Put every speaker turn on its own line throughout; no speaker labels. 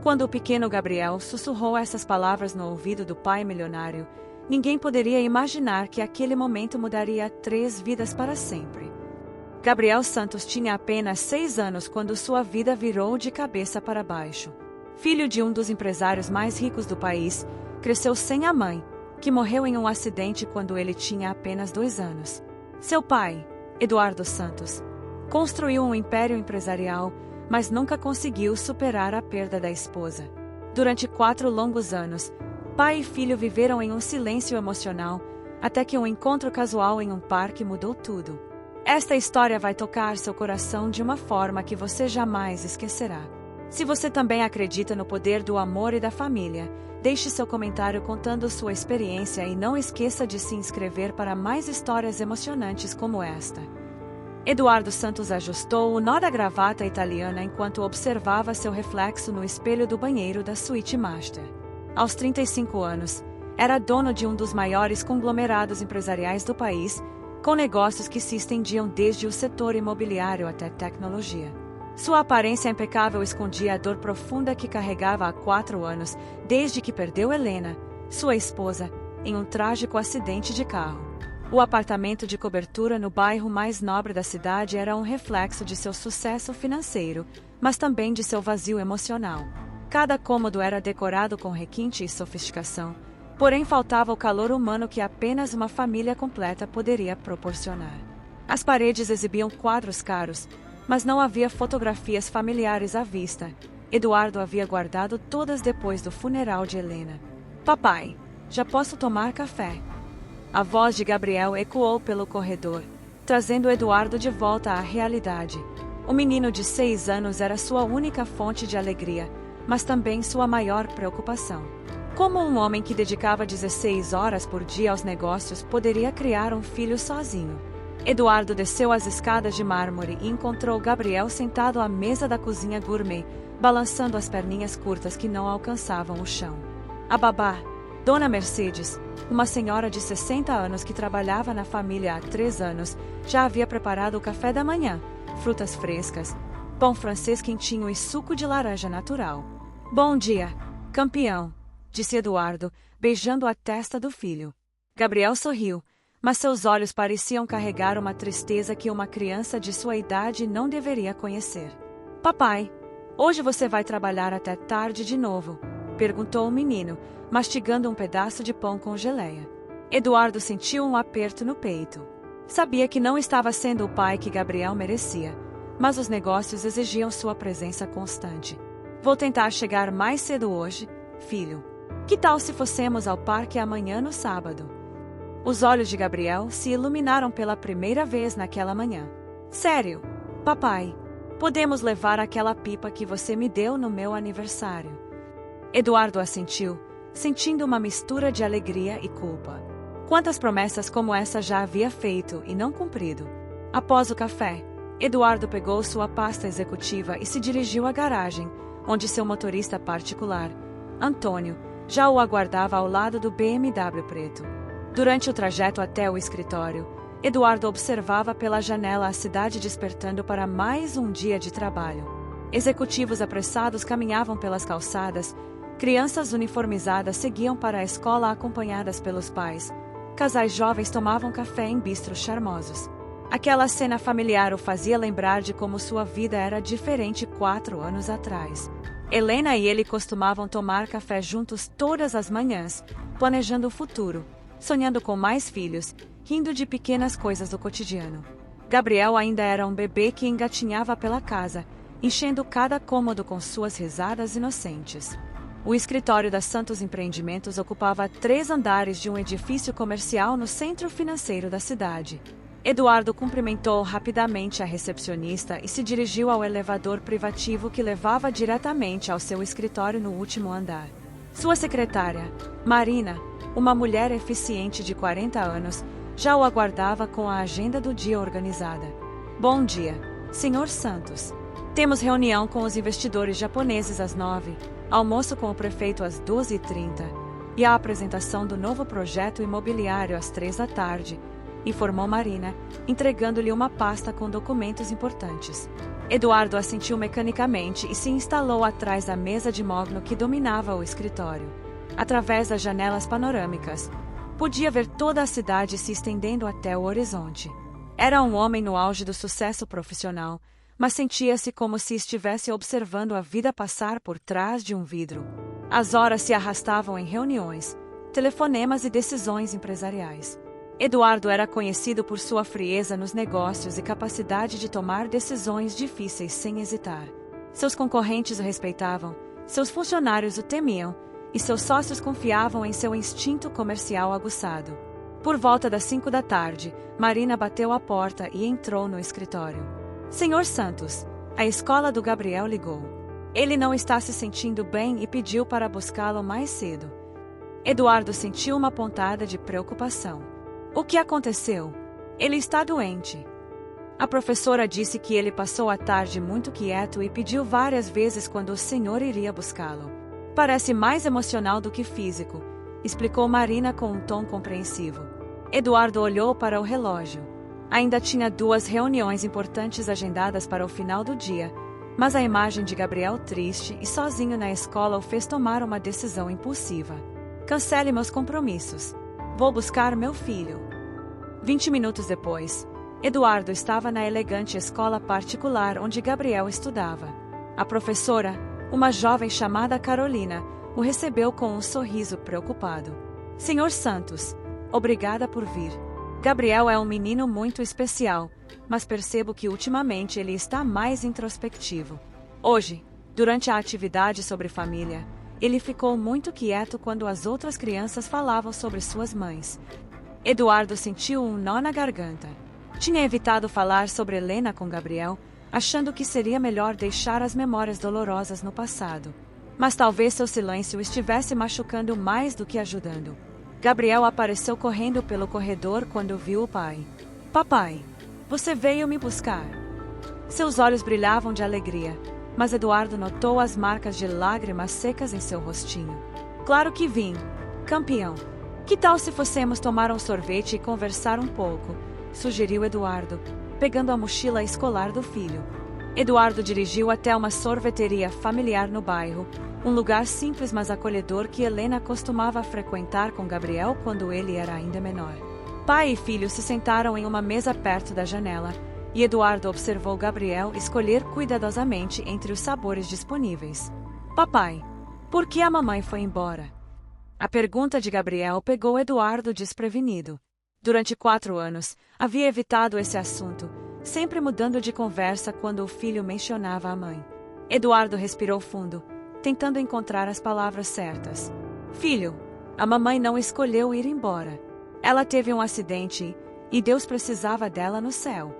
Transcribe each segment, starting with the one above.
Quando o pequeno Gabriel sussurrou essas palavras no ouvido do pai milionário, ninguém poderia imaginar que aquele momento mudaria 3 vidas para sempre. Gabriel Santos tinha apenas 6 anos quando sua vida virou de cabeça para baixo. Filho de um dos empresários mais ricos do país, cresceu sem a mãe, que morreu em um acidente quando ele tinha apenas 2 anos. Seu pai, Eduardo Santos, construiu um império empresarial, mas nunca conseguiu superar a perda da esposa. Durante 4 longos anos, pai e filho viveram em um silêncio emocional, até que um encontro casual em um parque mudou tudo. Esta história vai tocar seu coração de uma forma que você jamais esquecerá. Se você também acredita no poder do amor e da família, deixe seu comentário contando sua experiência e não esqueça de se inscrever para mais histórias emocionantes como esta. Eduardo Santos ajustou o nó da gravata italiana enquanto observava seu reflexo no espelho do banheiro da suíte master. Aos 35 anos, era dono de um dos maiores conglomerados empresariais do país, com negócios que se estendiam desde o setor imobiliário até tecnologia. Sua aparência impecável escondia a dor profunda que carregava há 4 anos, desde que perdeu Helena, sua esposa, em um trágico acidente de carro. O apartamento de cobertura no bairro mais nobre da cidade era um reflexo de seu sucesso financeiro, mas também de seu vazio emocional. Cada cômodo era decorado com requinte e sofisticação, porém faltava o calor humano que apenas uma família completa poderia proporcionar. As paredes exibiam quadros caros, mas não havia fotografias familiares à vista. Eduardo havia guardado todas depois do funeral de Helena. Papai, já posso tomar café? A voz de Gabriel ecoou pelo corredor, trazendo Eduardo de volta à realidade. O menino de 6 anos era sua única fonte de alegria, mas também sua maior preocupação. Como um homem que dedicava 16 horas por dia aos negócios poderia criar um filho sozinho? Eduardo desceu as escadas de mármore e encontrou Gabriel sentado à mesa da cozinha gourmet, balançando as perninhas curtas que não alcançavam o chão. A babá, Dona Mercedes, uma senhora de 60 anos que trabalhava na família há 3 anos, já havia preparado o café da manhã, frutas frescas, pão francês quentinho e suco de laranja natural. Bom dia, campeão, disse Eduardo, beijando a testa do filho. Gabriel sorriu, mas seus olhos pareciam carregar uma tristeza que uma criança de sua idade não deveria conhecer. Papai, hoje você vai trabalhar até tarde de novo? Perguntou o menino, mastigando um pedaço de pão com geleia. Eduardo sentiu um aperto no peito. Sabia que não estava sendo o pai que Gabriel merecia, mas os negócios exigiam sua presença constante. Vou tentar chegar mais cedo hoje, filho. Que tal se fossemos ao parque amanhã no sábado? Os olhos de Gabriel se iluminaram pela primeira vez naquela manhã. Sério, papai, podemos levar aquela pipa que você me deu no meu aniversário. Eduardo assentiu, sentindo uma mistura de alegria e culpa. Quantas promessas como essa já havia feito e não cumprido? Após o café, Eduardo pegou sua pasta executiva e se dirigiu à garagem, onde seu motorista particular, Antônio, já o aguardava ao lado do BMW preto. Durante o trajeto até o escritório, Eduardo observava pela janela a cidade despertando para mais um dia de trabalho. Executivos apressados caminhavam pelas calçadas, crianças uniformizadas seguiam para a escola acompanhadas pelos pais, casais jovens tomavam café em bistros charmosos. Aquela cena familiar o fazia lembrar de como sua vida era diferente 4 anos atrás. Helena e ele costumavam tomar café juntos todas as manhãs, planejando o futuro, sonhando com mais filhos, rindo de pequenas coisas do cotidiano. Gabriel ainda era um bebê que engatinhava pela casa, enchendo cada cômodo com suas risadas inocentes. O escritório da Santos Empreendimentos ocupava 3 andares de um edifício comercial no centro financeiro da cidade. Eduardo cumprimentou rapidamente a recepcionista e se dirigiu ao elevador privativo que levava diretamente ao seu escritório no último andar. Sua secretária, Marina, uma mulher eficiente de 40 anos, já o aguardava com a agenda do dia organizada. Bom dia, Sr. Santos. Temos reunião com os investidores japoneses às 9, almoço com o prefeito às 12h30 e a apresentação do novo projeto imobiliário às 3 da tarde. informou Marina, entregando-lhe uma pasta com documentos importantes. Eduardo assentiu mecanicamente e se instalou atrás da mesa de mogno que dominava o escritório. Através das janelas panorâmicas, podia ver toda a cidade se estendendo até o horizonte. Era um homem no auge do sucesso profissional, mas sentia-se como se estivesse observando a vida passar por trás de um vidro. As horas se arrastavam em reuniões, telefonemas e decisões empresariais. Eduardo era conhecido por sua frieza nos negócios e capacidade de tomar decisões difíceis sem hesitar. Seus concorrentes o respeitavam, seus funcionários o temiam, e seus sócios confiavam em seu instinto comercial aguçado. Por volta das 5 da tarde, Marina bateu à porta e entrou no escritório. Senhor Santos, a escola do Gabriel ligou. Ele não está se sentindo bem e pediu para buscá-lo mais cedo. Eduardo sentiu uma pontada de preocupação. O que aconteceu? Ele está doente. A professora disse que ele passou a tarde muito quieto e pediu várias vezes quando o senhor iria buscá-lo. Parece mais emocional do que físico, explicou Marina com um tom compreensivo. Eduardo olhou para o relógio. Ainda tinha 2 reuniões importantes agendadas para o final do dia, mas a imagem de Gabriel triste e sozinho na escola o fez tomar uma decisão impulsiva. Cancele meus compromissos. Vou buscar meu filho. 20 minutos depois, Eduardo estava na elegante escola particular onde Gabriel estudava. A professora, uma jovem chamada Carolina, o recebeu com um sorriso preocupado. Senhor Santos, obrigada por vir. Gabriel é um menino muito especial, mas percebo que ultimamente ele está mais introspectivo. Hoje, durante a atividade sobre família, ele ficou muito quieto quando as outras crianças falavam sobre suas mães. Eduardo sentiu um nó na garganta. Tinha evitado falar sobre Helena com Gabriel, achando que seria melhor deixar as memórias dolorosas no passado. Mas talvez seu silêncio estivesse machucando mais do que ajudando. Gabriel apareceu correndo pelo corredor quando viu o pai. Papai, você veio me buscar. Seus olhos brilhavam de alegria, mas Eduardo notou as marcas de lágrimas secas em seu rostinho. Claro que vim, campeão. Que tal se fossemos tomar um sorvete e conversar um pouco? Sugeriu Eduardo, pegando a mochila escolar do filho. Eduardo dirigiu até uma sorveteria familiar no bairro, um lugar simples mas acolhedor que Helena costumava frequentar com Gabriel quando ele era ainda menor. Pai e filho se sentaram em uma mesa perto da janela, e Eduardo observou Gabriel escolher cuidadosamente entre os sabores disponíveis. Papai, por que a mamãe foi embora? A pergunta de Gabriel pegou Eduardo desprevenido. Durante 4 anos, havia evitado esse assunto, sempre mudando de conversa quando o filho mencionava a mãe. Eduardo respirou fundo, tentando encontrar as palavras certas. Filho, a mamãe não escolheu ir embora. Ela teve um acidente e Deus precisava dela no céu.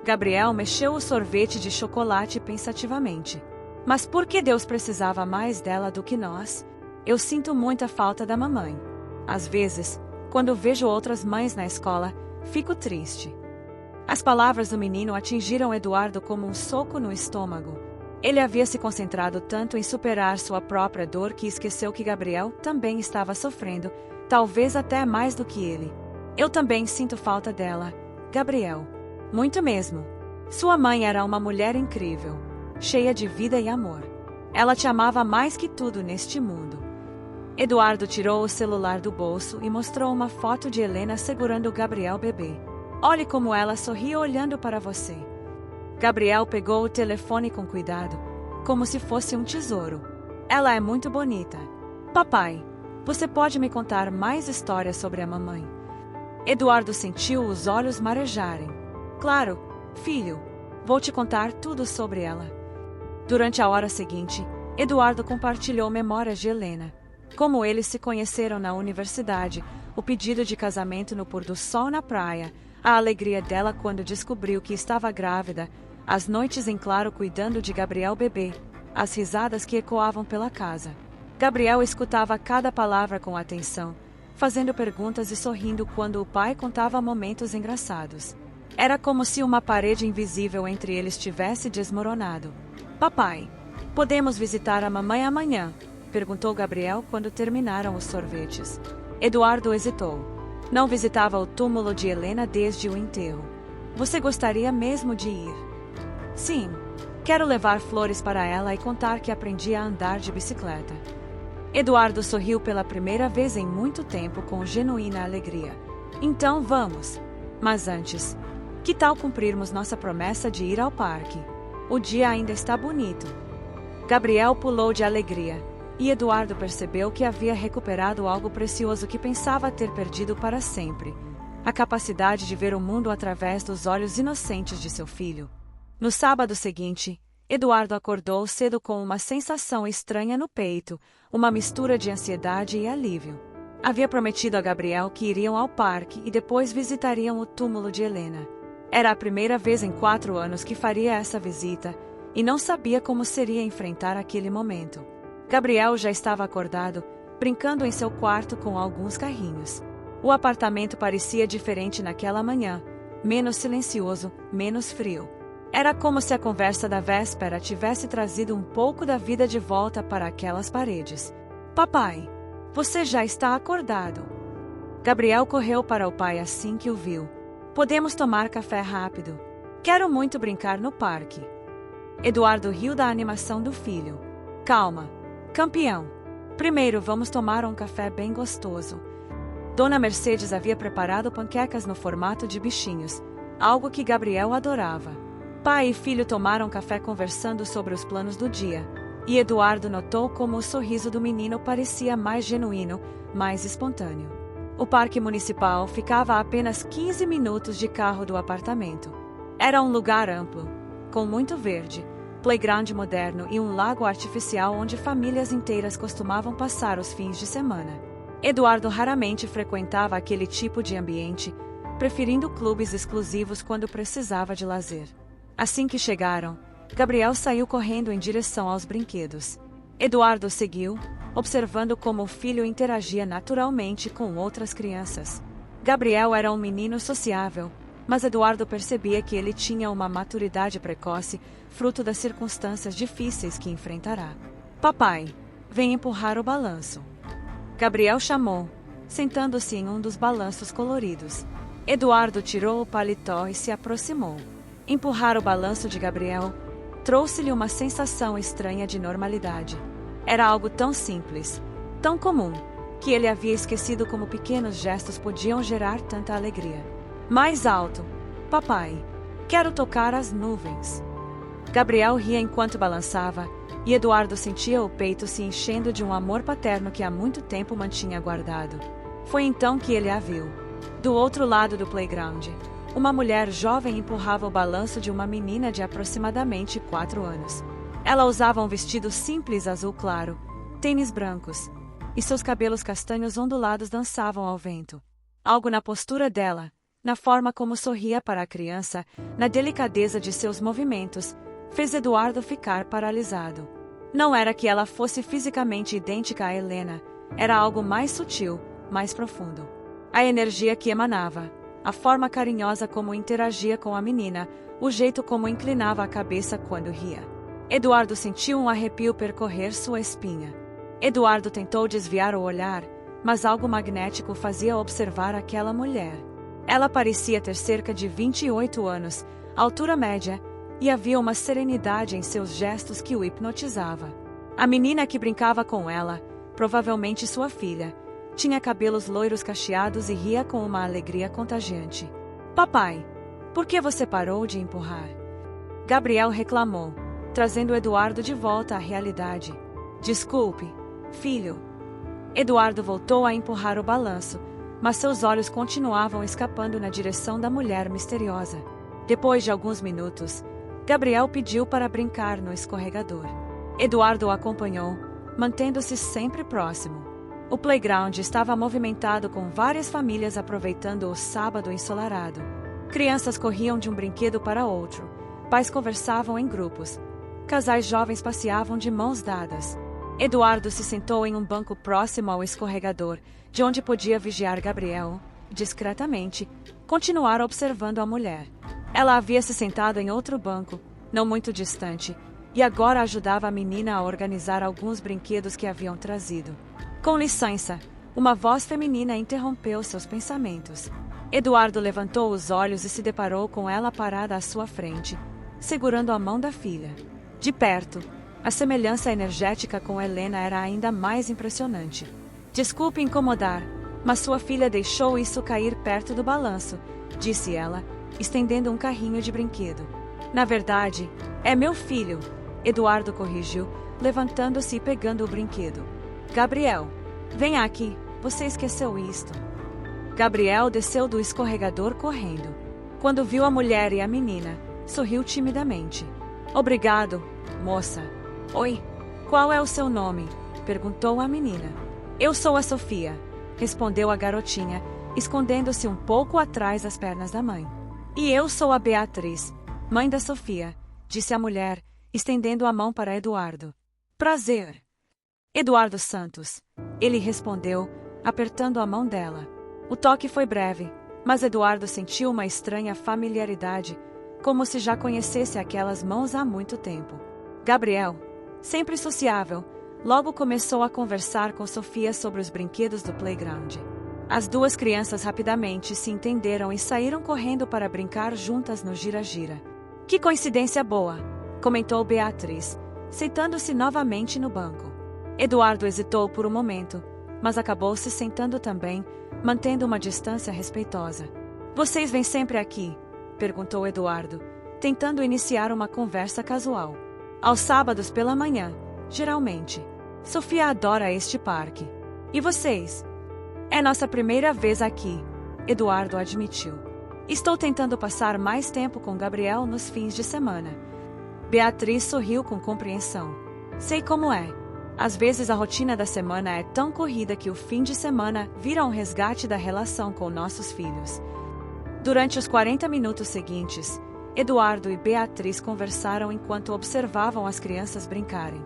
Gabriel mexeu o sorvete de chocolate pensativamente. Mas por que Deus precisava mais dela do que nós? Eu sinto muita falta da mamãe. Às vezes, quando vejo outras mães na escola, fico triste. As palavras do menino atingiram Eduardo como um soco no estômago. Ele havia se concentrado tanto em superar sua própria dor que esqueceu que Gabriel também estava sofrendo, talvez até mais do que ele. Eu também sinto falta dela, Gabriel. Muito mesmo. Sua mãe era uma mulher incrível, cheia de vida e amor. Ela te amava mais que tudo neste mundo. Eduardo tirou o celular do bolso e mostrou uma foto de Helena segurando Gabriel bebê. Olhe como ela sorri olhando para você. Gabriel pegou o telefone com cuidado, como se fosse um tesouro. Ela é muito bonita. Papai, você pode me contar mais histórias sobre a mamãe? Eduardo sentiu os olhos marejarem. Claro, filho, vou te contar tudo sobre ela. Durante a hora seguinte, Eduardo compartilhou memórias de Helena. Como eles se conheceram na universidade, o pedido de casamento no pôr do sol na praia, a alegria dela quando descobriu que estava grávida, as noites em claro cuidando de Gabriel bebê, as risadas que ecoavam pela casa. Gabriel escutava cada palavra com atenção, fazendo perguntas e sorrindo quando o pai contava momentos engraçados. Era como se uma parede invisível entre eles tivesse desmoronado. Papai, podemos visitar a mamãe amanhã? Perguntou Gabriel quando terminaram os sorvetes. Eduardo hesitou. Não visitava o túmulo de Helena desde o enterro. Você gostaria mesmo de ir? Sim. Quero levar flores para ela e contar que aprendi a andar de bicicleta. Eduardo sorriu pela primeira vez em muito tempo com genuína alegria. Então vamos. Mas antes, que tal cumprirmos nossa promessa de ir ao parque? O dia ainda está bonito. Gabriel pulou de alegria, e Eduardo percebeu que havia recuperado algo precioso que pensava ter perdido para sempre: a capacidade de ver o mundo através dos olhos inocentes de seu filho. No sábado seguinte, Eduardo acordou cedo com uma sensação estranha no peito, uma mistura de ansiedade e alívio. Havia prometido a Gabriel que iriam ao parque e depois visitariam o túmulo de Helena. Era a primeira vez em 4 anos que faria essa visita, e não sabia como seria enfrentar aquele momento. Gabriel já estava acordado, brincando em seu quarto com alguns carrinhos. O apartamento parecia diferente naquela manhã, menos silencioso, menos frio. Era como se a conversa da véspera tivesse trazido um pouco da vida de volta para aquelas paredes. Papai, você já está acordado. Gabriel correu para o pai assim que o viu. Podemos tomar café rápido. Quero muito brincar no parque. Eduardo riu da animação do filho. Calma, campeão. Primeiro vamos tomar um café bem gostoso. Dona Mercedes havia preparado panquecas no formato de bichinhos, algo que Gabriel adorava. Pai e filho tomaram café conversando sobre os planos do dia, e Eduardo notou como o sorriso do menino parecia mais genuíno, mais espontâneo. O parque municipal ficava a apenas 15 minutos de carro do apartamento. Era um lugar amplo, com muito verde, playground moderno e um lago artificial onde famílias inteiras costumavam passar os fins de semana. Eduardo raramente frequentava aquele tipo de ambiente, preferindo clubes exclusivos quando precisava de lazer. Assim que chegaram, Gabriel saiu correndo em direção aos brinquedos. Eduardo seguiu, observando como o filho interagia naturalmente com outras crianças. Gabriel era um menino sociável, mas Eduardo percebia que ele tinha uma maturidade precoce, fruto das circunstâncias difíceis que enfrentará. Papai, vem empurrar o balanço. Gabriel chamou, sentando-se em um dos balanços coloridos. Eduardo tirou o paletó e se aproximou. Empurrar o balanço de Gabriel trouxe-lhe uma sensação estranha de normalidade. Era algo tão simples, tão comum, que ele havia esquecido como pequenos gestos podiam gerar tanta alegria. Mais alto. Papai, quero tocar as nuvens. Gabriel ria enquanto balançava, e Eduardo sentia o peito se enchendo de um amor paterno que há muito tempo mantinha guardado. Foi então que ele a viu. Do outro lado do playground, uma mulher jovem empurrava o balanço de uma menina de aproximadamente 4 anos. Ela usava um vestido simples azul claro, tênis brancos, e seus cabelos castanhos ondulados dançavam ao vento. Algo na postura dela, na forma como sorria para a criança, na delicadeza de seus movimentos, fez Eduardo ficar paralisado. Não era que ela fosse fisicamente idêntica a Helena, era algo mais sutil, mais profundo. A energia que emanava, a forma carinhosa como interagia com a menina, o jeito como inclinava a cabeça quando ria. Eduardo sentiu um arrepio percorrer sua espinha. Eduardo tentou desviar o olhar, mas algo magnético fazia observar aquela mulher. Ela parecia ter cerca de 28 anos, altura média, e havia uma serenidade em seus gestos que o hipnotizava. A menina que brincava com ela, provavelmente sua filha, tinha cabelos loiros cacheados e ria com uma alegria contagiante. Papai, por que você parou de empurrar? Gabriel reclamou, trazendo Eduardo de volta à realidade. Desculpe, filho. Eduardo voltou a empurrar o balanço, mas seus olhos continuavam escapando na direção da mulher misteriosa. Depois de alguns minutos, Gabriel pediu para brincar no escorregador. Eduardo o acompanhou, mantendo-se sempre próximo. O playground estava movimentado com várias famílias aproveitando o sábado ensolarado. Crianças corriam de um brinquedo para outro, pais conversavam em grupos, casais jovens passeavam de mãos dadas. Eduardo se sentou em um banco próximo ao escorregador, de onde podia vigiar Gabriel, discretamente, continuar observando a mulher. Ela havia se sentado em outro banco, não muito distante, e agora ajudava a menina a organizar alguns brinquedos que haviam trazido. Com licença, Uma voz feminina interrompeu seus pensamentos. Eduardo levantou os olhos e se deparou com ela parada à sua frente, segurando a mão da filha. De perto, a semelhança energética com Helena era ainda mais impressionante. Desculpe incomodar, mas sua filha deixou isso cair perto do balanço, disse ela, estendendo um carrinho de brinquedo. Na verdade, é meu filho, Eduardo corrigiu, levantando-se e pegando o brinquedo. Gabriel, venha aqui, você esqueceu isto. Gabriel desceu do escorregador correndo. Quando viu a mulher e a menina, sorriu timidamente. Obrigado, moça. Oi, qual é o seu nome? Perguntou a menina. Eu sou a Sofia, respondeu a garotinha, escondendo-se um pouco atrás das pernas da mãe. E eu sou a Beatriz, mãe da Sofia, disse a mulher, estendendo a mão para Eduardo. Prazer. Eduardo Santos. Ele respondeu, apertando a mão dela. O toque foi breve, mas Eduardo sentiu uma estranha familiaridade, como se já conhecesse aquelas mãos há muito tempo. Gabriel, sempre sociável, logo começou a conversar com Sofia sobre os brinquedos do playground. As duas crianças rapidamente se entenderam e saíram correndo para brincar juntas no gira-gira. Que coincidência boa, comentou Beatriz, sentando-se novamente no banco. Eduardo hesitou por um momento, mas acabou se sentando também, mantendo uma distância respeitosa. Vocês vêm sempre aqui? Perguntou Eduardo, tentando iniciar uma conversa casual. Aos sábados pela manhã, geralmente. Sofia adora este parque. E vocês? É nossa primeira vez aqui, Eduardo admitiu. Estou tentando passar mais tempo com Gabriel nos fins de semana. Beatriz sorriu com compreensão. Sei como é. Às vezes a rotina da semana é tão corrida que o fim de semana vira um resgate da relação com nossos filhos. Durante os 40 minutos seguintes, Eduardo e Beatriz conversaram enquanto observavam as crianças brincarem.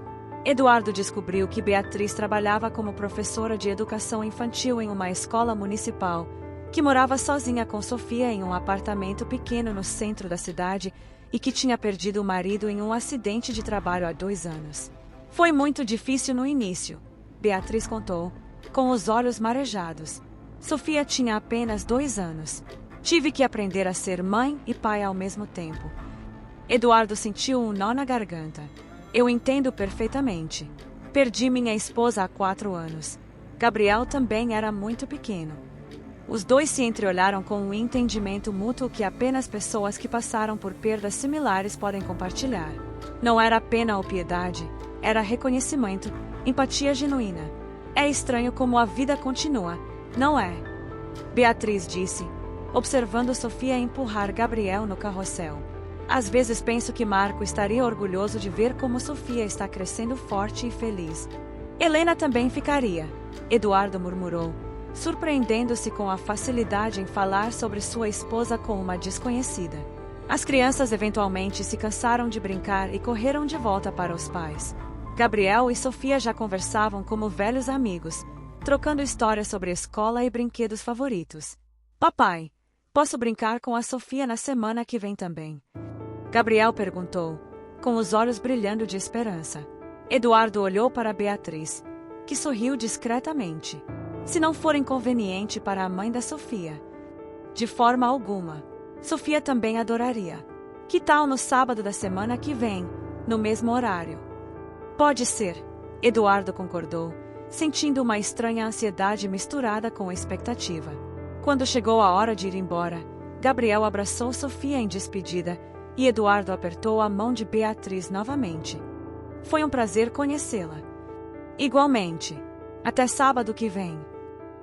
Eduardo descobriu que Beatriz trabalhava como professora de educação infantil em uma escola municipal, que morava sozinha com Sofia em um apartamento pequeno no centro da cidade e que tinha perdido o marido em um acidente de trabalho há 2 anos. Foi muito difícil no início, Beatriz contou, com os olhos marejados. Sofia tinha apenas 2 anos. Tive que aprender a ser mãe e pai ao mesmo tempo. Eduardo sentiu um nó na garganta. Eu entendo perfeitamente. Perdi minha esposa há 4 anos. Gabriel também era muito pequeno. Os dois se entreolharam com um entendimento mútuo que apenas pessoas que passaram por perdas similares podem compartilhar. Não era pena ou piedade, era reconhecimento, empatia genuína. É estranho como a vida continua, não é? Beatriz disse, observando Sofia empurrar Gabriel no carrossel. Às vezes penso que Marco estaria orgulhoso de ver como Sofia está crescendo forte e feliz. Helena também ficaria, Eduardo murmurou, surpreendendo-se com a facilidade em falar sobre sua esposa com uma desconhecida. As crianças eventualmente se cansaram de brincar e correram de volta para os pais. Gabriel e Sofia já conversavam como velhos amigos, trocando histórias sobre a escola e brinquedos favoritos. Papai, posso brincar com a Sofia na semana que vem também? Gabriel perguntou, com os olhos brilhando de esperança. Eduardo olhou para Beatriz, que sorriu discretamente. Se não for inconveniente para a mãe da Sofia. De forma alguma. Sofia também adoraria. Que tal no sábado da semana que vem, no mesmo horário? Pode ser, Eduardo concordou, sentindo uma estranha ansiedade misturada com expectativa. Quando chegou a hora de ir embora, Gabriel abraçou Sofia em despedida e Eduardo apertou a mão de Beatriz novamente. Foi um prazer conhecê-la. Igualmente. Até sábado que vem.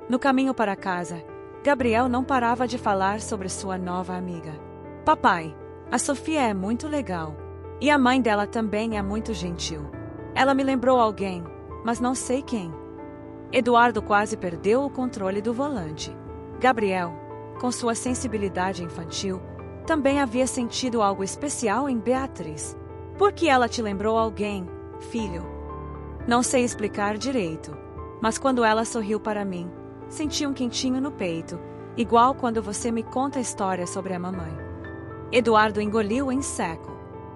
No caminho para casa, Gabriel não parava de falar sobre sua nova amiga. Papai, a Sofia é muito legal. E a mãe dela também é muito gentil. Ela me lembrou alguém, mas não sei quem. Eduardo quase perdeu o controle do volante. Gabriel, com sua sensibilidade infantil, também havia sentido algo especial em Beatriz. Por que ela te lembrou alguém, filho? Não sei explicar direito, mas quando ela sorriu para mim, senti um quentinho no peito, igual quando você me conta histórias sobre a mamãe. Eduardo engoliu em seco.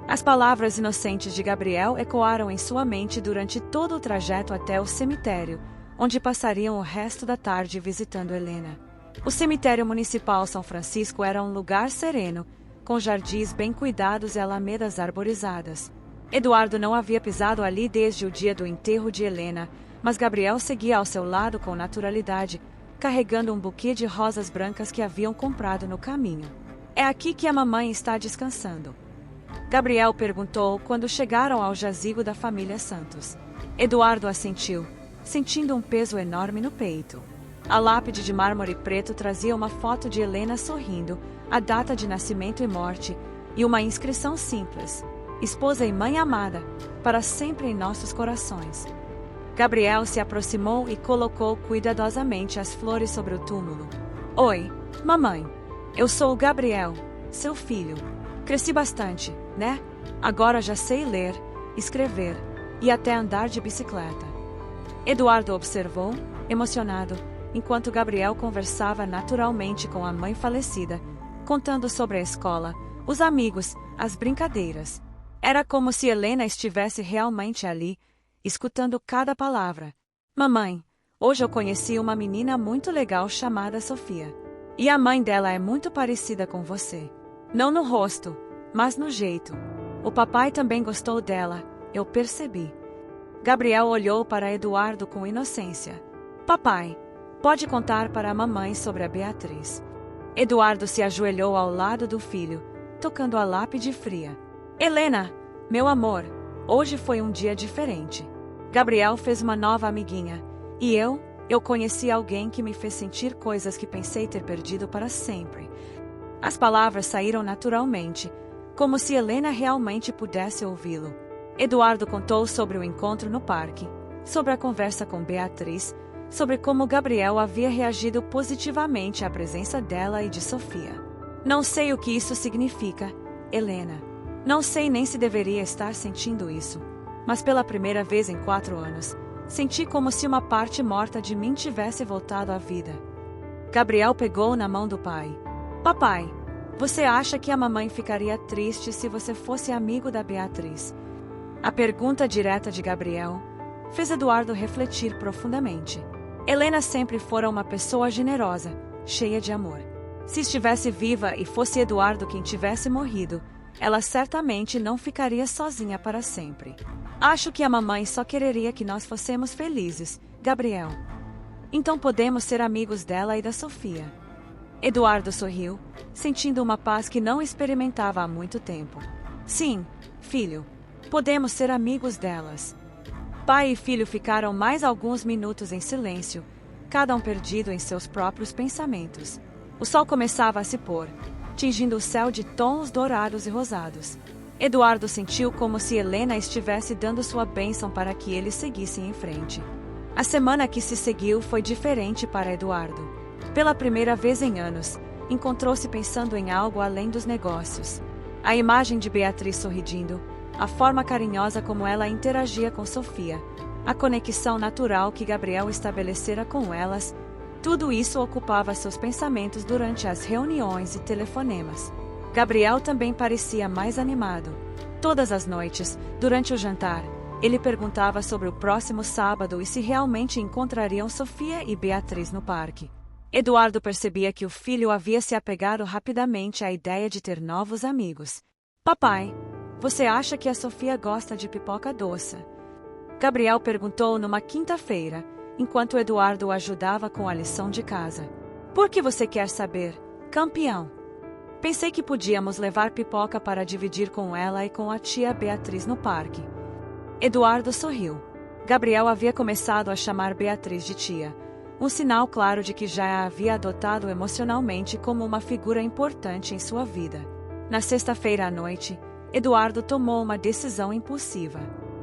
As palavras inocentes de Gabriel ecoaram em sua mente durante todo o trajeto até o cemitério, onde passariam o resto da tarde visitando Helena. O cemitério municipal São Francisco era um lugar sereno, com jardins bem cuidados e alamedas arborizadas. Eduardo não havia pisado ali desde o dia do enterro de Helena, mas Gabriel seguia ao seu lado com naturalidade, carregando um buquê de rosas brancas que haviam comprado no caminho. É aqui que a mamãe está descansando? Gabriel perguntou quando chegaram ao jazigo da família Santos. Eduardo assentiu, sentindo um peso enorme no peito. A lápide de mármore preto trazia uma foto de Helena sorrindo, a data de nascimento e morte, e uma inscrição simples: esposa e mãe amada, para sempre em nossos corações. Gabriel se aproximou e colocou cuidadosamente as flores sobre o túmulo. Oi, mamãe. Eu sou o Gabriel, seu filho. Cresci bastante, né? Agora já sei ler, escrever e até andar de bicicleta. Eduardo observou, emocionado, enquanto Gabriel conversava naturalmente com a mãe falecida, contando sobre a escola, os amigos, as brincadeiras. Era como se Helena estivesse realmente ali, escutando cada palavra. Mamãe, hoje eu conheci uma menina muito legal chamada Sofia. E a mãe dela é muito parecida com você. Não no rosto, mas no jeito. O papai também gostou dela, eu percebi. Gabriel olhou para Eduardo com inocência. Papai, pode contar para a mamãe sobre a Beatriz. Eduardo se ajoelhou ao lado do filho, tocando a lápide fria. Helena, meu amor, hoje foi um dia diferente. Gabriel fez uma nova amiguinha. E eu conheci alguém que me fez sentir coisas que pensei ter perdido para sempre. As palavras saíram naturalmente, como se Helena realmente pudesse ouvi-lo. Eduardo contou sobre o encontro no parque, sobre a conversa com Beatriz, sobre como Gabriel havia reagido positivamente à presença dela e de Sofia. Não sei o que isso significa, Helena. Não sei nem se deveria estar sentindo isso. Mas pela primeira vez em 4 anos, senti como se uma parte morta de mim tivesse voltado à vida. Gabriel pegou na mão do pai. Papai, você acha que a mamãe ficaria triste se você fosse amigo da Beatriz? A pergunta direta de Gabriel fez Eduardo refletir profundamente. Helena sempre fora uma pessoa generosa, cheia de amor. Se estivesse viva e fosse Eduardo quem tivesse morrido, ela certamente não ficaria sozinha para sempre. Acho que a mamãe só quereria que nós fossemos felizes, Gabriel. Então podemos ser amigos dela e da Sofia. Eduardo sorriu, sentindo uma paz que não experimentava há muito tempo. Sim, filho, podemos ser amigos delas. Pai e filho ficaram mais alguns minutos em silêncio, cada um perdido em seus próprios pensamentos. O sol começava a se pôr, tingindo o céu de tons dourados e rosados. Eduardo sentiu como se Helena estivesse dando sua bênção para que eles seguissem em frente. A semana que se seguiu foi diferente para Eduardo. Pela primeira vez em anos, encontrou-se pensando em algo além dos negócios. A imagem de Beatriz sorrindo, a forma carinhosa como ela interagia com Sofia, a conexão natural que Gabriel estabelecera com elas, tudo isso ocupava seus pensamentos durante as reuniões e telefonemas. Gabriel também parecia mais animado. Todas as noites, durante o jantar, ele perguntava sobre o próximo sábado e se realmente encontrariam Sofia e Beatriz no parque. Eduardo percebia que o filho havia se apegado rapidamente à ideia de ter novos amigos. Papai, você acha que a Sofia gosta de pipoca doce? Gabriel perguntou numa quinta-feira, enquanto Eduardo o ajudava com a lição de casa. Por que você quer saber, campeão? Pensei que podíamos levar pipoca para dividir com ela e com a tia Beatriz no parque. Eduardo sorriu. Gabriel havia começado a chamar Beatriz de tia, um sinal claro de que já a havia adotado emocionalmente como uma figura importante em sua vida. Na sexta-feira à noite, Eduardo tomou uma decisão impulsiva.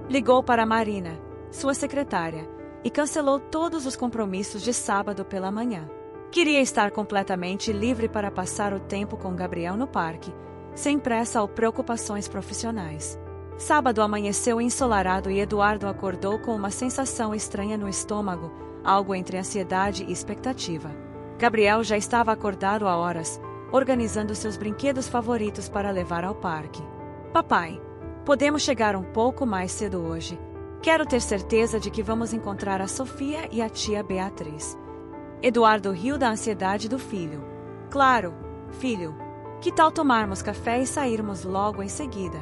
Ligou para Marina, sua secretária, e cancelou todos os compromissos de sábado pela manhã. Queria estar completamente livre para passar o tempo com Gabriel no parque, sem pressa ou preocupações profissionais. Sábado amanheceu ensolarado e Eduardo acordou com uma sensação estranha no estômago, algo entre ansiedade e expectativa. Gabriel já estava acordado há horas, organizando seus brinquedos favoritos para levar ao parque. Papai, podemos chegar um pouco mais cedo hoje. Quero ter certeza de que vamos encontrar a Sofia e a tia Beatriz. Eduardo riu da ansiedade do filho. Claro, filho. Que tal tomarmos café e sairmos logo em seguida?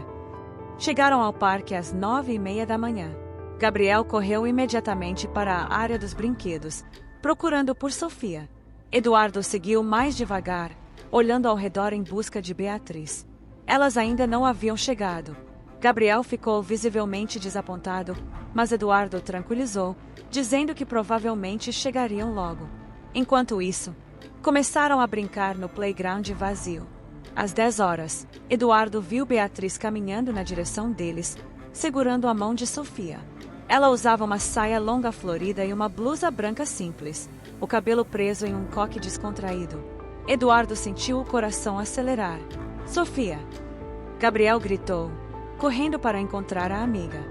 Chegaram ao parque às 9h30 da manhã. Gabriel correu imediatamente para a área dos brinquedos, procurando por Sofia. Eduardo seguiu mais devagar, olhando ao redor em busca de Beatriz. Elas ainda não haviam chegado. Gabriel ficou visivelmente desapontado, mas Eduardo o tranquilizou, dizendo que provavelmente chegariam logo. Enquanto isso, começaram a brincar no playground vazio. Às 10h, Eduardo viu Beatriz caminhando na direção deles, segurando a mão de Sofia. Ela usava uma saia longa florida e uma blusa branca simples, o cabelo preso em um coque descontraído. Eduardo sentiu o coração acelerar. Sofia! Gabriel gritou, correndo para encontrar a amiga.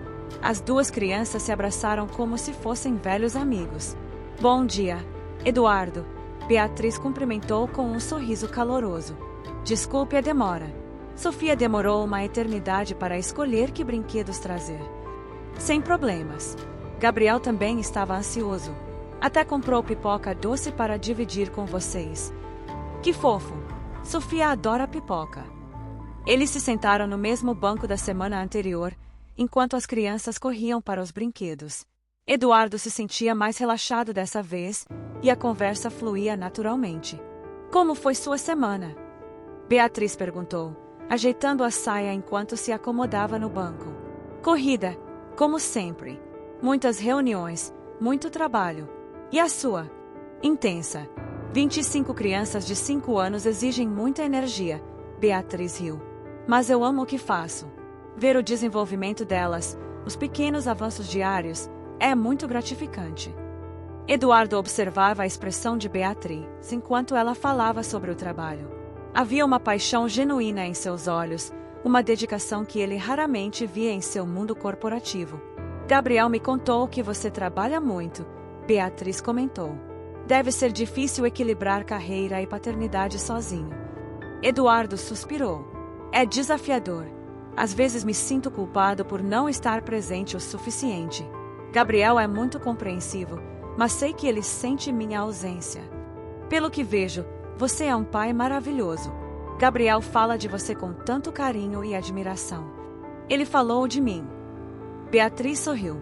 As duas crianças se abraçaram como se fossem velhos amigos. Bom dia, Eduardo. Beatriz cumprimentou com um sorriso caloroso. Desculpe a demora. Sofia demorou uma eternidade para escolher que brinquedos trazer. Sem problemas. Gabriel também estava ansioso. Até comprou pipoca doce para dividir com vocês. Que fofo! Sofia adora pipoca. Eles se sentaram no mesmo banco da semana anterior, enquanto as crianças corriam para os brinquedos. Eduardo se sentia mais relaxado dessa vez, e a conversa fluía naturalmente. Como foi sua semana? Beatriz perguntou, ajeitando a saia enquanto se acomodava no banco. Corrida, como sempre. Muitas reuniões, muito trabalho. E a sua? Intensa. 25 crianças de 5 anos exigem muita energia, Beatriz riu. Mas eu amo o que faço. Ver o desenvolvimento delas, os pequenos avanços diários, é muito gratificante. Eduardo observava a expressão de Beatriz enquanto ela falava sobre o trabalho. Havia uma paixão genuína em seus olhos, uma dedicação que ele raramente via em seu mundo corporativo. Gabriel me contou que você trabalha muito, Beatriz comentou. Deve ser difícil equilibrar carreira e paternidade sozinho. Eduardo suspirou. É desafiador. Às vezes me sinto culpado por não estar presente o suficiente. Gabriel é muito compreensivo, mas sei que ele sente minha ausência. Pelo que vejo, você é um pai maravilhoso. Gabriel fala de você com tanto carinho e admiração. Ele falou de mim. Beatriz sorriu.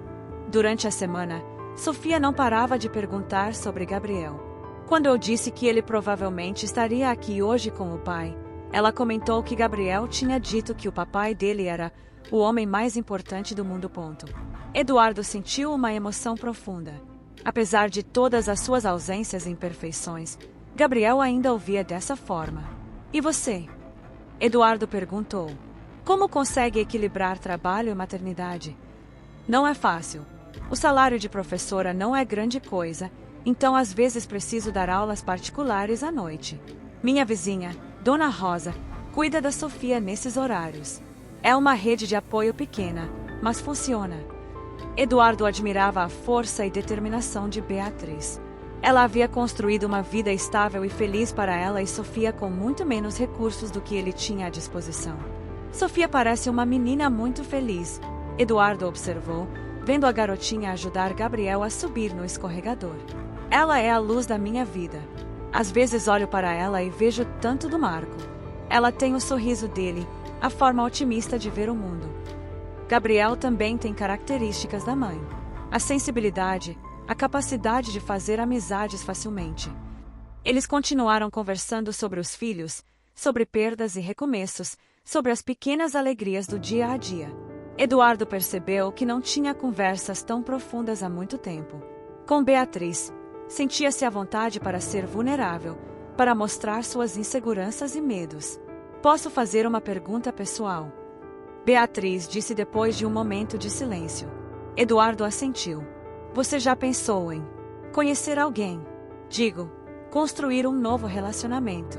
Durante a semana, Sofia não parava de perguntar sobre Gabriel. Quando eu disse que ele provavelmente estaria aqui hoje com o pai, ela comentou que Gabriel tinha dito que o papai dele era o homem mais importante do mundo. Eduardo sentiu uma emoção profunda. Apesar de todas as suas ausências e imperfeições, Gabriel ainda o via dessa forma. E você? Eduardo perguntou. Como consegue equilibrar trabalho e maternidade? Não é fácil. O salário de professora não é grande coisa, então às vezes preciso dar aulas particulares à noite. Minha vizinha, Dona Rosa, cuida da Sofia nesses horários. É uma rede de apoio pequena, mas funciona. Eduardo admirava a força e determinação de Beatriz. Ela havia construído uma vida estável e feliz para ela e Sofia com muito menos recursos do que ele tinha à disposição. Sofia parece uma menina muito feliz, Eduardo observou, vendo a garotinha ajudar Gabriel a subir no escorregador. Ela é a luz da minha vida. Às vezes olho para ela e vejo tanto do Marco. Ela tem o sorriso dele, a forma otimista de ver o mundo. Gabriel também tem características da mãe. A sensibilidade, a capacidade de fazer amizades facilmente. Eles continuaram conversando sobre os filhos, sobre perdas e recomeços, sobre as pequenas alegrias do dia a dia. Eduardo percebeu que não tinha conversas tão profundas há muito tempo. Com Beatriz, sentia-se à vontade para ser vulnerável, para mostrar suas inseguranças e medos. Posso fazer uma pergunta pessoal? Beatriz disse depois de um momento de silêncio. Eduardo assentiu. Você já pensou em conhecer alguém? Digo, construir um novo relacionamento.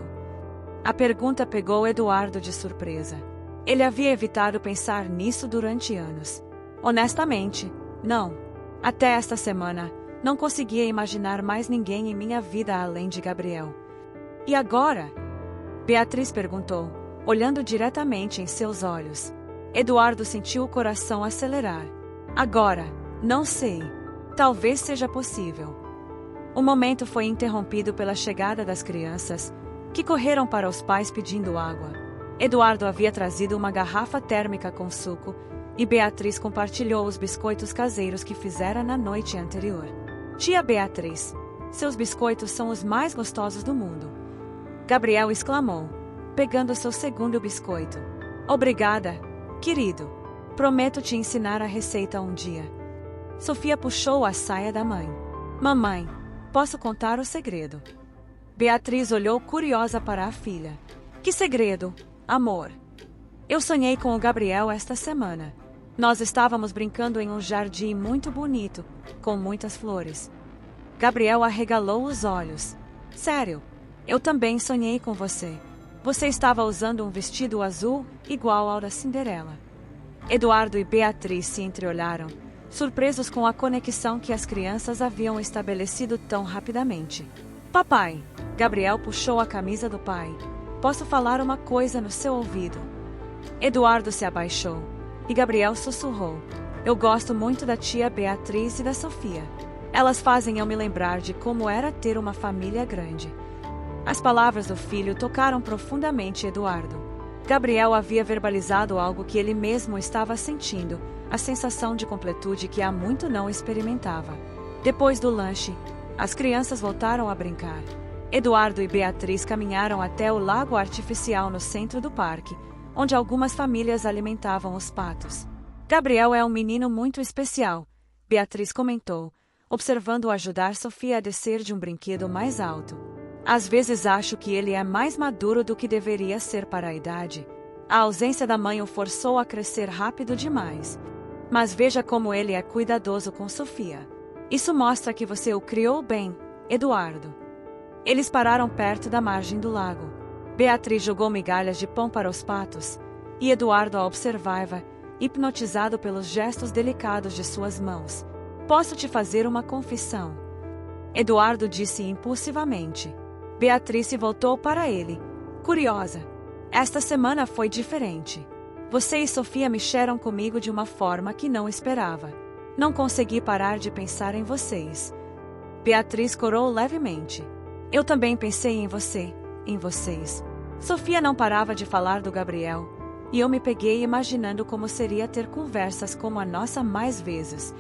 A pergunta pegou Eduardo de surpresa. Ele havia evitado pensar nisso durante anos. Honestamente, não. Até esta semana, não conseguia imaginar mais ninguém em minha vida além de Gabriel. E agora? Beatriz perguntou, olhando diretamente em seus olhos. Eduardo sentiu o coração acelerar. Agora, não sei. Talvez seja possível. O momento foi interrompido pela chegada das crianças, que correram para os pais pedindo água. Eduardo havia trazido uma garrafa térmica com suco, e Beatriz compartilhou os biscoitos caseiros que fizera na noite anterior. Tia Beatriz, seus biscoitos são os mais gostosos do mundo. Gabriel exclamou, pegando seu segundo biscoito. Obrigada, querido. Prometo te ensinar a receita um dia. Sofia puxou a saia da mãe. Mamãe, posso contar o segredo? Beatriz olhou curiosa para a filha. Que segredo, amor? Eu sonhei com o Gabriel esta semana. Nós estávamos brincando em um jardim muito bonito, com muitas flores. Gabriel arregalou os olhos. Sério, eu também sonhei com você. Você estava usando um vestido azul igual ao da Cinderela. Eduardo e Beatriz se entreolharam, surpresos com a conexão que as crianças haviam estabelecido tão rapidamente. Papai, Gabriel puxou a camisa do pai. Posso falar uma coisa no seu ouvido? Eduardo se abaixou, e Gabriel sussurrou. Eu gosto muito da tia Beatriz e da Sofia. Elas fazem eu me lembrar de como era ter uma família grande. As palavras do filho tocaram profundamente Eduardo. Gabriel havia verbalizado algo que ele mesmo estava sentindo, a sensação de completude que há muito não experimentava. Depois do lanche, as crianças voltaram a brincar. Eduardo e Beatriz caminharam até o lago artificial no centro do parque, onde algumas famílias alimentavam os patos. Gabriel é um menino muito especial, Beatriz comentou, observando-o ajudar Sofia a descer de um brinquedo mais alto. Às vezes acho que ele é mais maduro do que deveria ser para a idade. A ausência da mãe o forçou a crescer rápido demais. Mas veja como ele é cuidadoso com Sofia. Isso mostra que você o criou bem, Eduardo. Eles pararam perto da margem do lago. Beatriz jogou migalhas de pão para os patos, e Eduardo a observava, hipnotizado pelos gestos delicados de suas mãos. Posso te fazer uma confissão? Eduardo disse impulsivamente. Beatriz se voltou para ele, curiosa. Esta semana foi diferente. Você e Sofia mexeram comigo de uma forma que não esperava. Não consegui parar de pensar em vocês. Beatriz corou levemente. Eu também pensei em você, em vocês. Sofia não parava de falar do Gabriel, e eu me peguei imaginando como seria ter conversas como a nossa mais vezes.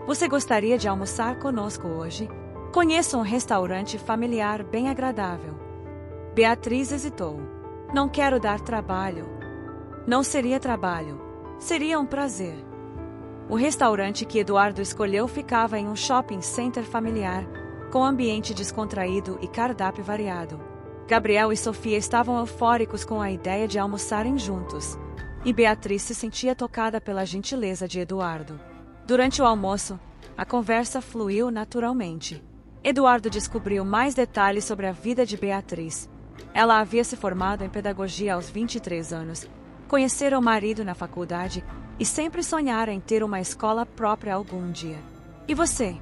Você gostaria de almoçar conosco hoje? Conheço um restaurante familiar bem agradável. Beatriz hesitou. Não quero dar trabalho. Não seria trabalho. Seria um prazer. O restaurante que Eduardo escolheu ficava em um shopping center familiar, com ambiente descontraído e cardápio variado. Gabriel e Sofia estavam eufóricos com a ideia de almoçarem juntos, e Beatriz se sentia tocada pela gentileza de Eduardo. Durante o almoço, a conversa fluiu naturalmente. Eduardo descobriu mais detalhes sobre a vida de Beatriz. Ela havia se formado em pedagogia aos 23 anos, conhecera o marido na faculdade e sempre sonhara em ter uma escola própria algum dia. E você?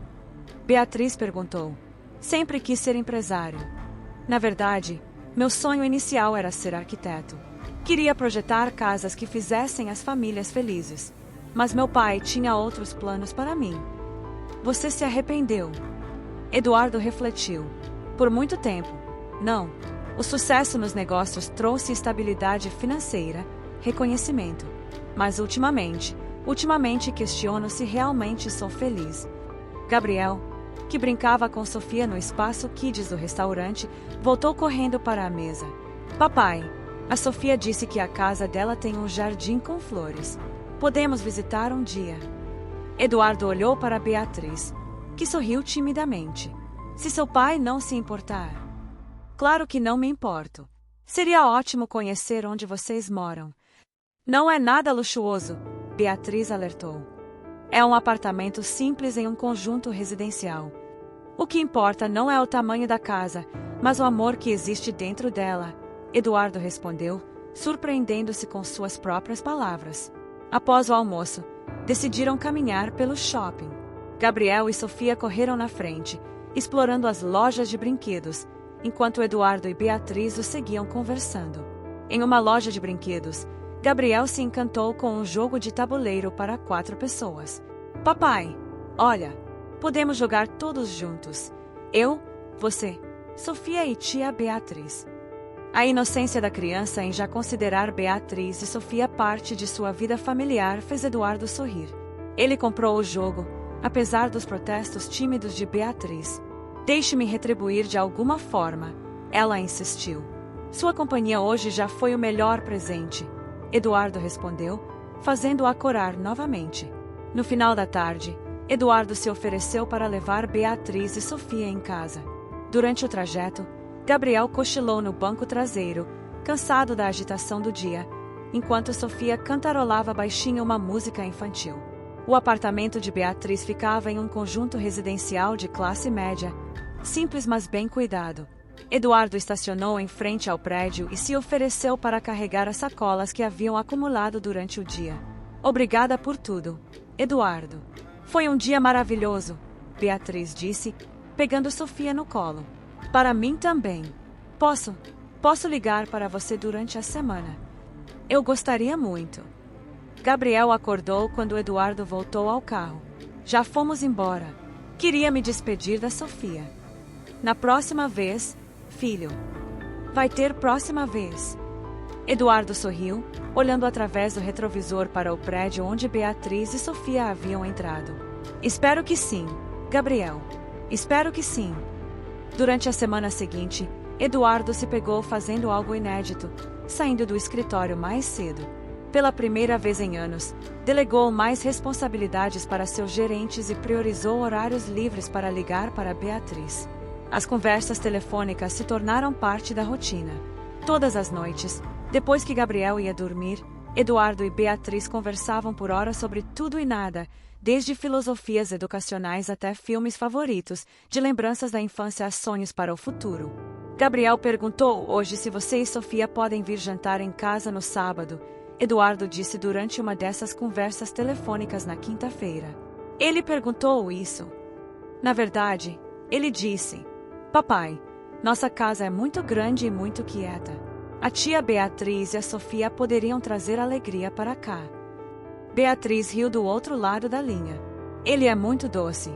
Beatriz perguntou. Sempre quis ser empresário. Na verdade, meu sonho inicial era ser arquiteto. Queria projetar casas que fizessem as famílias felizes. Mas meu pai tinha outros planos para mim. Você se arrependeu? Eduardo refletiu. Por muito tempo. Não. O sucesso nos negócios trouxe estabilidade financeira, reconhecimento. Mas ultimamente questiono se realmente sou feliz. Gabriel, que brincava com Sofia no espaço Kids do restaurante, voltou correndo para a mesa. Papai, a Sofia disse que a casa dela tem um jardim com flores. Podemos visitar um dia. Eduardo olhou para Beatriz, que sorriu timidamente. Se seu pai não se importar. Claro que não me importo. Seria ótimo conhecer onde vocês moram. Não é nada luxuoso, Beatriz alertou. É um apartamento simples em um conjunto residencial. O que importa não é o tamanho da casa, mas o amor que existe dentro dela, Eduardo respondeu, surpreendendo-se com suas próprias palavras. Após o almoço, decidiram caminhar pelo shopping. Gabriel e Sofia correram na frente, explorando as lojas de brinquedos, enquanto Eduardo e Beatriz os seguiam conversando. Em uma loja de brinquedos, Gabriel se encantou com um jogo de tabuleiro para 4 pessoas. Papai, olha, podemos jogar todos juntos. Eu, você, Sofia e tia Beatriz. A inocência da criança em já considerar Beatriz e Sofia parte de sua vida familiar fez Eduardo sorrir. Ele comprou o jogo, apesar dos protestos tímidos de Beatriz. Deixe-me retribuir de alguma forma, ela insistiu. Sua companhia hoje já foi o melhor presente, Eduardo respondeu, fazendo-a corar novamente. No final da tarde, Eduardo se ofereceu para levar Beatriz e Sofia em casa. Durante o trajeto, Gabriel cochilou no banco traseiro, cansado da agitação do dia, enquanto Sofia cantarolava baixinho uma música infantil. O apartamento de Beatriz ficava em um conjunto residencial de classe média, simples mas bem cuidado. Eduardo estacionou em frente ao prédio e se ofereceu para carregar as sacolas que haviam acumulado durante o dia. Obrigada por tudo, Eduardo. Foi um dia maravilhoso, Beatriz disse, pegando Sofia no colo. Para mim também. Posso ligar para você durante a semana. Eu gostaria muito. Gabriel acordou quando Eduardo voltou ao carro. Já fomos embora. Queria me despedir da Sofia. Na próxima vez, filho. Vai ter próxima vez. Eduardo sorriu, olhando através do retrovisor para o prédio onde Beatriz e Sofia haviam entrado. Espero que sim, Gabriel. Espero que sim. Durante a semana seguinte, Eduardo se pegou fazendo algo inédito, saindo do escritório mais cedo. Pela primeira vez em anos, delegou mais responsabilidades para seus gerentes e priorizou horários livres para ligar para Beatriz. As conversas telefônicas se tornaram parte da rotina. Todas as noites, depois que Gabriel ia dormir, Eduardo e Beatriz conversavam por horas sobre tudo e nada, desde filosofias educacionais até filmes favoritos, de lembranças da infância a sonhos para o futuro. Gabriel perguntou hoje se você e Sofia podem vir jantar em casa no sábado. Eduardo disse durante uma dessas conversas telefônicas na quinta-feira. Ele perguntou isso. Na verdade, ele disse: Papai, nossa casa é muito grande e muito quieta. A tia Beatriz e a Sofia poderiam trazer alegria para cá. Beatriz riu do outro lado da linha. Ele é muito doce,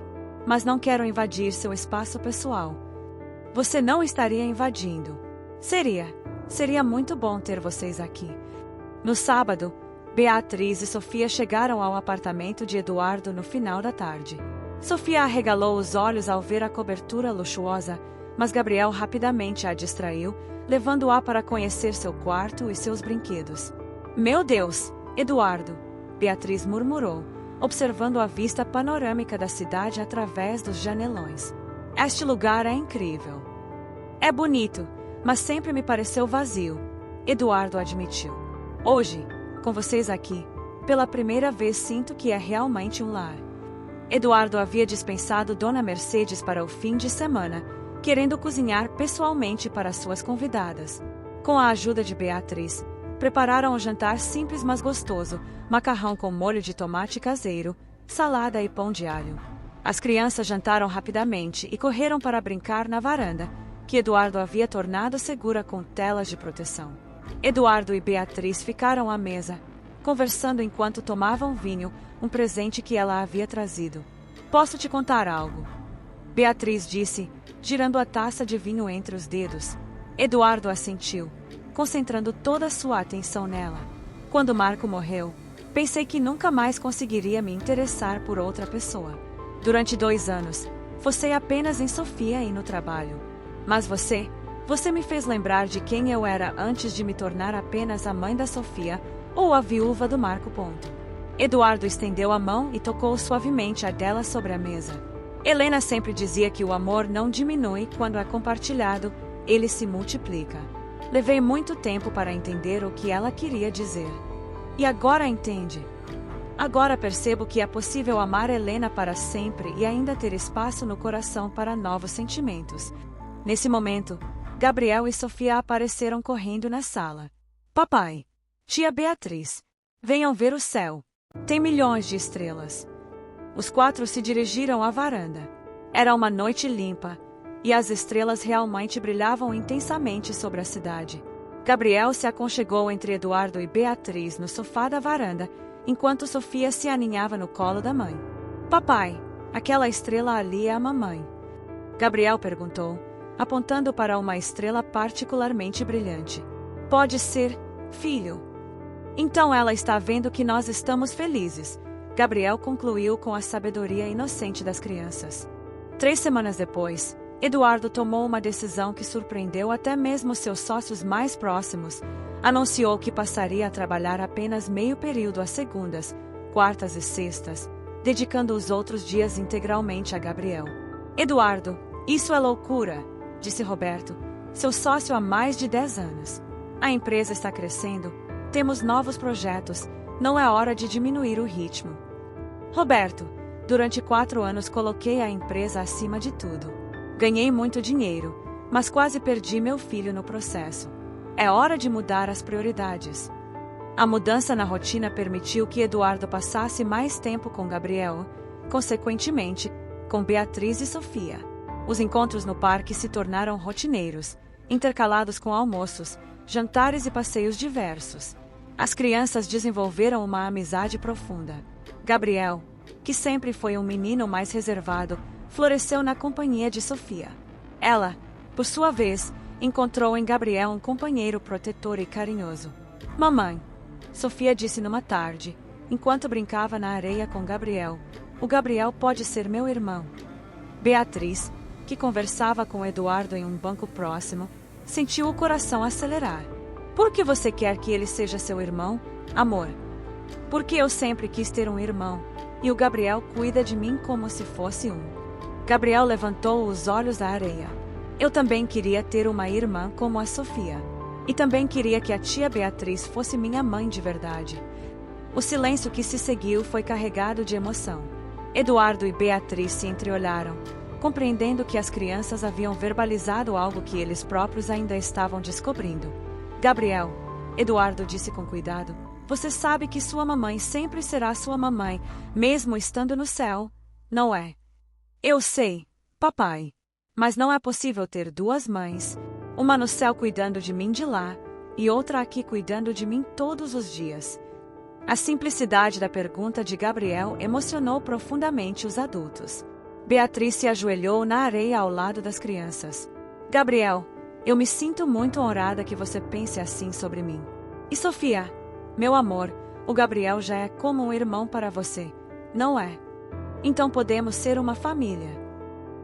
mas não quero invadir seu espaço pessoal. Você não estaria invadindo. Seria muito bom ter vocês aqui. No sábado, Beatriz e Sofia chegaram ao apartamento de Eduardo no final da tarde. Sofia arregalou os olhos ao ver a cobertura luxuosa, mas Gabriel rapidamente a distraiu, levando-a para conhecer seu quarto e seus brinquedos. Meu Deus, Eduardo! Beatriz murmurou, observando a vista panorâmica da cidade através dos janelões. Este lugar é incrível. É bonito, mas sempre me pareceu vazio, Eduardo admitiu. Hoje, com vocês aqui, pela primeira vez sinto que é realmente um lar. Eduardo havia dispensado Dona Mercedes para o fim de semana, querendo cozinhar pessoalmente para suas convidadas. Com a ajuda de Beatriz, prepararam um jantar simples mas gostoso, macarrão com molho de tomate caseiro, salada e pão de alho. As crianças jantaram rapidamente e correram para brincar na varanda, que Eduardo havia tornado segura com telas de proteção. Eduardo e Beatriz ficaram à mesa, conversando enquanto tomavam vinho, um presente que ela havia trazido. Posso te contar algo? Beatriz disse, girando a taça de vinho entre os dedos. Eduardo assentiu, concentrando toda a sua atenção nela. Quando Marco morreu, pensei que nunca mais conseguiria me interessar por outra pessoa. Durante 2 anos, focei apenas em Sofia e no trabalho. Mas você me fez lembrar de quem eu era antes de me tornar apenas a mãe da Sofia ou a viúva do Marco. Eduardo estendeu a mão e tocou suavemente a dela sobre a mesa. Helena sempre dizia que o amor não diminui quando é compartilhado, ele se multiplica. Levei muito tempo para entender o que ela queria dizer. E agora entende. Agora percebo que é possível amar Helena para sempre e ainda ter espaço no coração para novos sentimentos. Nesse momento, Gabriel e Sofia apareceram correndo na sala. Papai, tia Beatriz, venham ver o céu. Tem milhões de estrelas. Os 4 se dirigiram à varanda. Era uma noite limpa, e as estrelas realmente brilhavam intensamente sobre a cidade. Gabriel se aconchegou entre Eduardo e Beatriz no sofá da varanda, enquanto Sofia se aninhava no colo da mãe. Papai, aquela estrela ali é a mamãe. Gabriel perguntou, apontando para uma estrela particularmente brilhante. Pode ser, filho. Então ela está vendo que nós estamos felizes. Gabriel concluiu com a sabedoria inocente das crianças. 3 semanas depois, Eduardo tomou uma decisão que surpreendeu até mesmo seus sócios mais próximos. Anunciou que passaria a trabalhar apenas meio período às segundas, quartas e sextas, dedicando os outros dias integralmente a Gabriel. Eduardo, isso é loucura, disse Roberto, seu sócio há mais de 10 anos. A empresa está crescendo, temos novos projetos, não é hora de diminuir o ritmo. Roberto, durante 4 anos coloquei a empresa acima de tudo. Ganhei muito dinheiro, mas quase perdi meu filho no processo. É hora de mudar as prioridades. A mudança na rotina permitiu que Eduardo passasse mais tempo com Gabriel, consequentemente, com Beatriz e Sofia. Os encontros no parque se tornaram rotineiros, intercalados com almoços, jantares e passeios diversos. As crianças desenvolveram uma amizade profunda. Gabriel, que sempre foi um menino mais reservado, floresceu na companhia de Sofia. Ela, por sua vez, encontrou em Gabriel um companheiro protetor e carinhoso. Mamãe, Sofia disse numa tarde, enquanto brincava na areia com Gabriel, o Gabriel pode ser meu irmão. Beatriz, que conversava com Eduardo em um banco próximo, sentiu o coração acelerar. Por que você quer que ele seja seu irmão, amor? Porque eu sempre quis ter um irmão, e o Gabriel cuida de mim como se fosse um. Gabriel levantou os olhos da areia. Eu também queria ter uma irmã como a Sofia. E também queria que a tia Beatriz fosse minha mãe de verdade. O silêncio que se seguiu foi carregado de emoção. Eduardo e Beatriz se entreolharam, compreendendo que as crianças haviam verbalizado algo que eles próprios ainda estavam descobrindo. Gabriel, Eduardo disse com cuidado, você sabe que sua mamãe sempre será sua mamãe, mesmo estando no céu, não é? Eu sei, papai. Mas não é possível ter 2 mães, uma no céu cuidando de mim de lá, e outra aqui cuidando de mim todos os dias. A simplicidade da pergunta de Gabriel emocionou profundamente os adultos. Beatriz se ajoelhou na areia ao lado das crianças. Gabriel, eu me sinto muito honrada que você pense assim sobre mim. E Sofia, meu amor, o Gabriel já é como um irmão para você, não é? Então podemos ser uma família.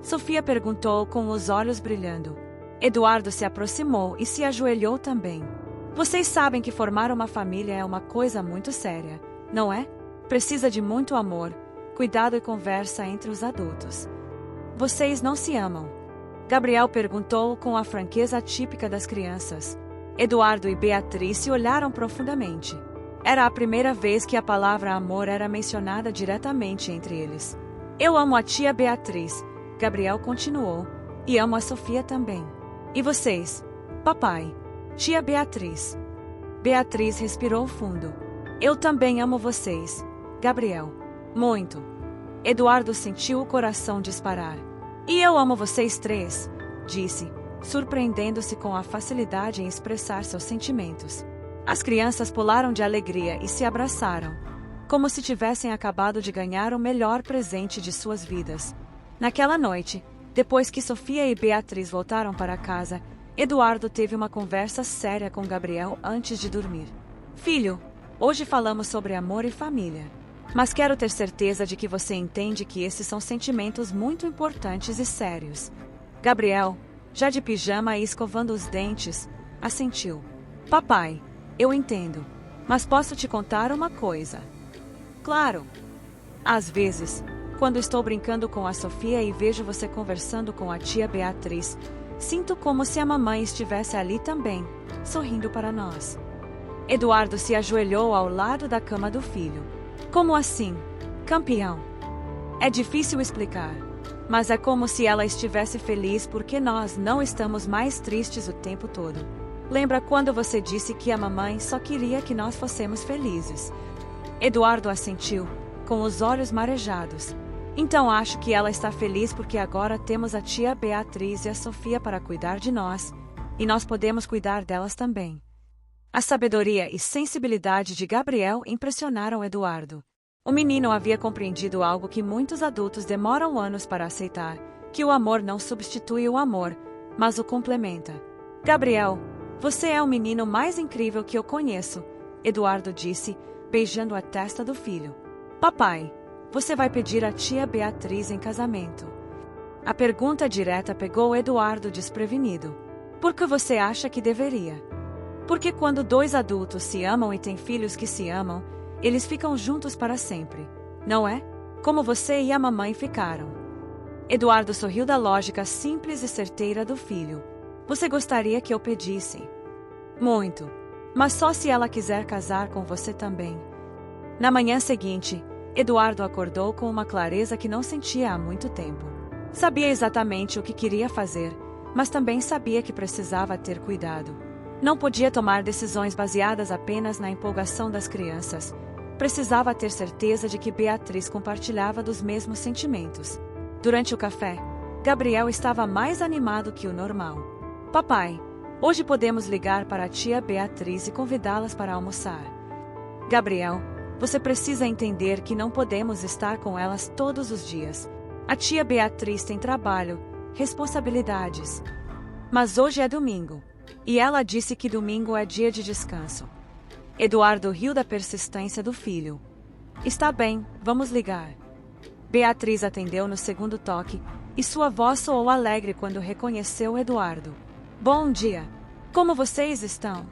Sofia perguntou com os olhos brilhando. Eduardo se aproximou e se ajoelhou também. Vocês sabem que formar uma família é uma coisa muito séria, não é? Precisa de muito amor, cuidado e conversa entre os adultos. Vocês não se amam? Gabriel perguntou com a franqueza típica das crianças. Eduardo e Beatriz se olharam profundamente. Era a primeira vez que a palavra amor era mencionada diretamente entre eles. Eu amo a tia Beatriz, Gabriel continuou, e amo a Sofia também. E vocês? Papai. Tia Beatriz. Beatriz respirou fundo. Eu também amo vocês, Gabriel. Muito. Eduardo sentiu o coração disparar. E eu amo vocês 3, disse, surpreendendo-se com a facilidade em expressar seus sentimentos. As crianças pularam de alegria e se abraçaram, como se tivessem acabado de ganhar o melhor presente de suas vidas. Naquela noite, depois que Sofia e Beatriz voltaram para casa, Eduardo teve uma conversa séria com Gabriel antes de dormir. Filho, hoje falamos sobre amor e família. Mas quero ter certeza de que você entende que esses são sentimentos muito importantes e sérios. Gabriel, já de pijama e escovando os dentes, assentiu. Papai, eu entendo, mas posso te contar uma coisa? Claro. Às vezes, quando estou brincando com a Sofia e vejo você conversando com a tia Beatriz, sinto como se a mamãe estivesse ali também, sorrindo para nós. Eduardo se ajoelhou ao lado da cama do filho. Como assim, campeão? É difícil explicar, mas é como se ela estivesse feliz porque nós não estamos mais tristes o tempo todo. Lembra quando você disse que a mamãe só queria que nós fossemos felizes? Eduardo assentiu, com os olhos marejados. Então acho que ela está feliz porque agora temos a tia Beatriz e a Sofia para cuidar de nós, e nós podemos cuidar delas também. A sabedoria e sensibilidade de Gabriel impressionaram Eduardo. O menino havia compreendido algo que muitos adultos demoram anos para aceitar, que o amor não substitui o amor, mas o complementa. Gabriel, você é o menino mais incrível que eu conheço, Eduardo disse, beijando a testa do filho. Papai, você vai pedir a tia Beatriz em casamento? A pergunta direta pegou Eduardo desprevenido. Por que você acha que deveria? Porque quando dois adultos se amam e têm filhos que se amam, eles ficam juntos para sempre, não é? Como você e a mamãe ficaram. Eduardo sorriu da lógica simples e certeira do filho. Você gostaria que eu pedisse? Muito. Mas só se ela quiser casar com você também. Na manhã seguinte, Eduardo acordou com uma clareza que não sentia há muito tempo. Sabia exatamente o que queria fazer, mas também sabia que precisava ter cuidado. Não podia tomar decisões baseadas apenas na empolgação das crianças. Precisava ter certeza de que Beatriz compartilhava dos mesmos sentimentos. Durante o café, Gabriel estava mais animado que o normal. Papai, hoje podemos ligar para a tia Beatriz e convidá-las para almoçar. Gabriel, você precisa entender que não podemos estar com elas todos os dias. A tia Beatriz tem trabalho, responsabilidades. Mas hoje é domingo, e ela disse que domingo é dia de descanso. Eduardo riu da persistência do filho. Está bem, vamos ligar. Beatriz atendeu no segundo toque, e sua voz soou alegre quando reconheceu Eduardo. Bom dia. Como vocês estão?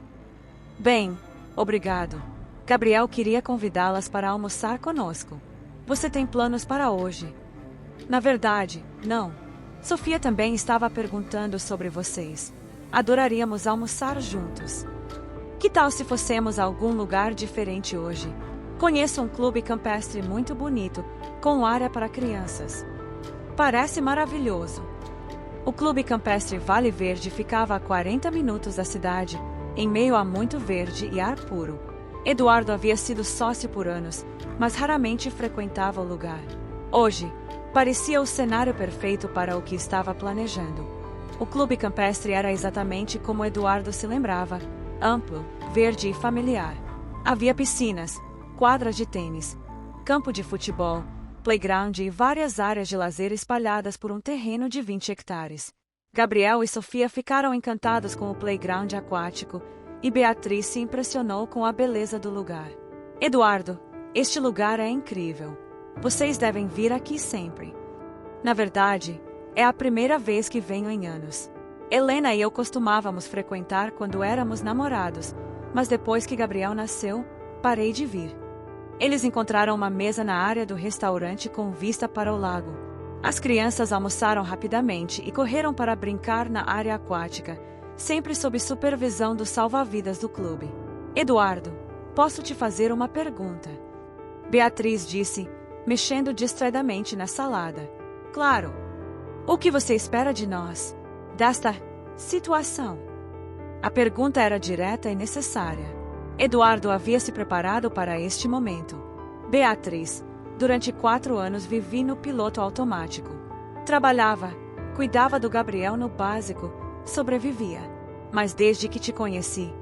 Bem, obrigado. Gabriel queria convidá-las para almoçar conosco. Você tem planos para hoje? Na verdade, não. Sofia também estava perguntando sobre vocês. Adoraríamos almoçar juntos. Que tal se fossemos a algum lugar diferente hoje? Conheço um clube campestre muito bonito, com área para crianças. Parece maravilhoso. O clube campestre Vale Verde ficava a 40 minutos da cidade, em meio a muito verde e ar puro. Eduardo havia sido sócio por anos, mas raramente frequentava o lugar. Hoje, parecia o cenário perfeito para o que estava planejando. O clube campestre era exatamente como Eduardo se lembrava, amplo, verde e familiar. Havia piscinas, quadras de tênis, campo de futebol, playground e várias áreas de lazer espalhadas por um terreno de 20 hectares. Gabriel e Sofia ficaram encantados com o playground aquático e Beatriz se impressionou com a beleza do lugar. Eduardo, este lugar é incrível. Vocês devem vir aqui sempre. Na verdade, é a primeira vez que venho em anos. Helena e eu costumávamos frequentar quando éramos namorados, mas depois que Gabriel nasceu, parei de vir. Eles encontraram uma mesa na área do restaurante com vista para o lago. As crianças almoçaram rapidamente e correram para brincar na área aquática, sempre sob supervisão do salva-vidas do clube. Eduardo, posso te fazer uma pergunta? Beatriz disse, mexendo distraidamente na salada. Claro. O que você espera de nós? Desta situação? A pergunta era direta e necessária. Eduardo havia se preparado para este momento. Beatriz, durante 4 anos vivi no piloto automático. Trabalhava, cuidava do Gabriel no básico, sobrevivia. Mas desde que te conheci,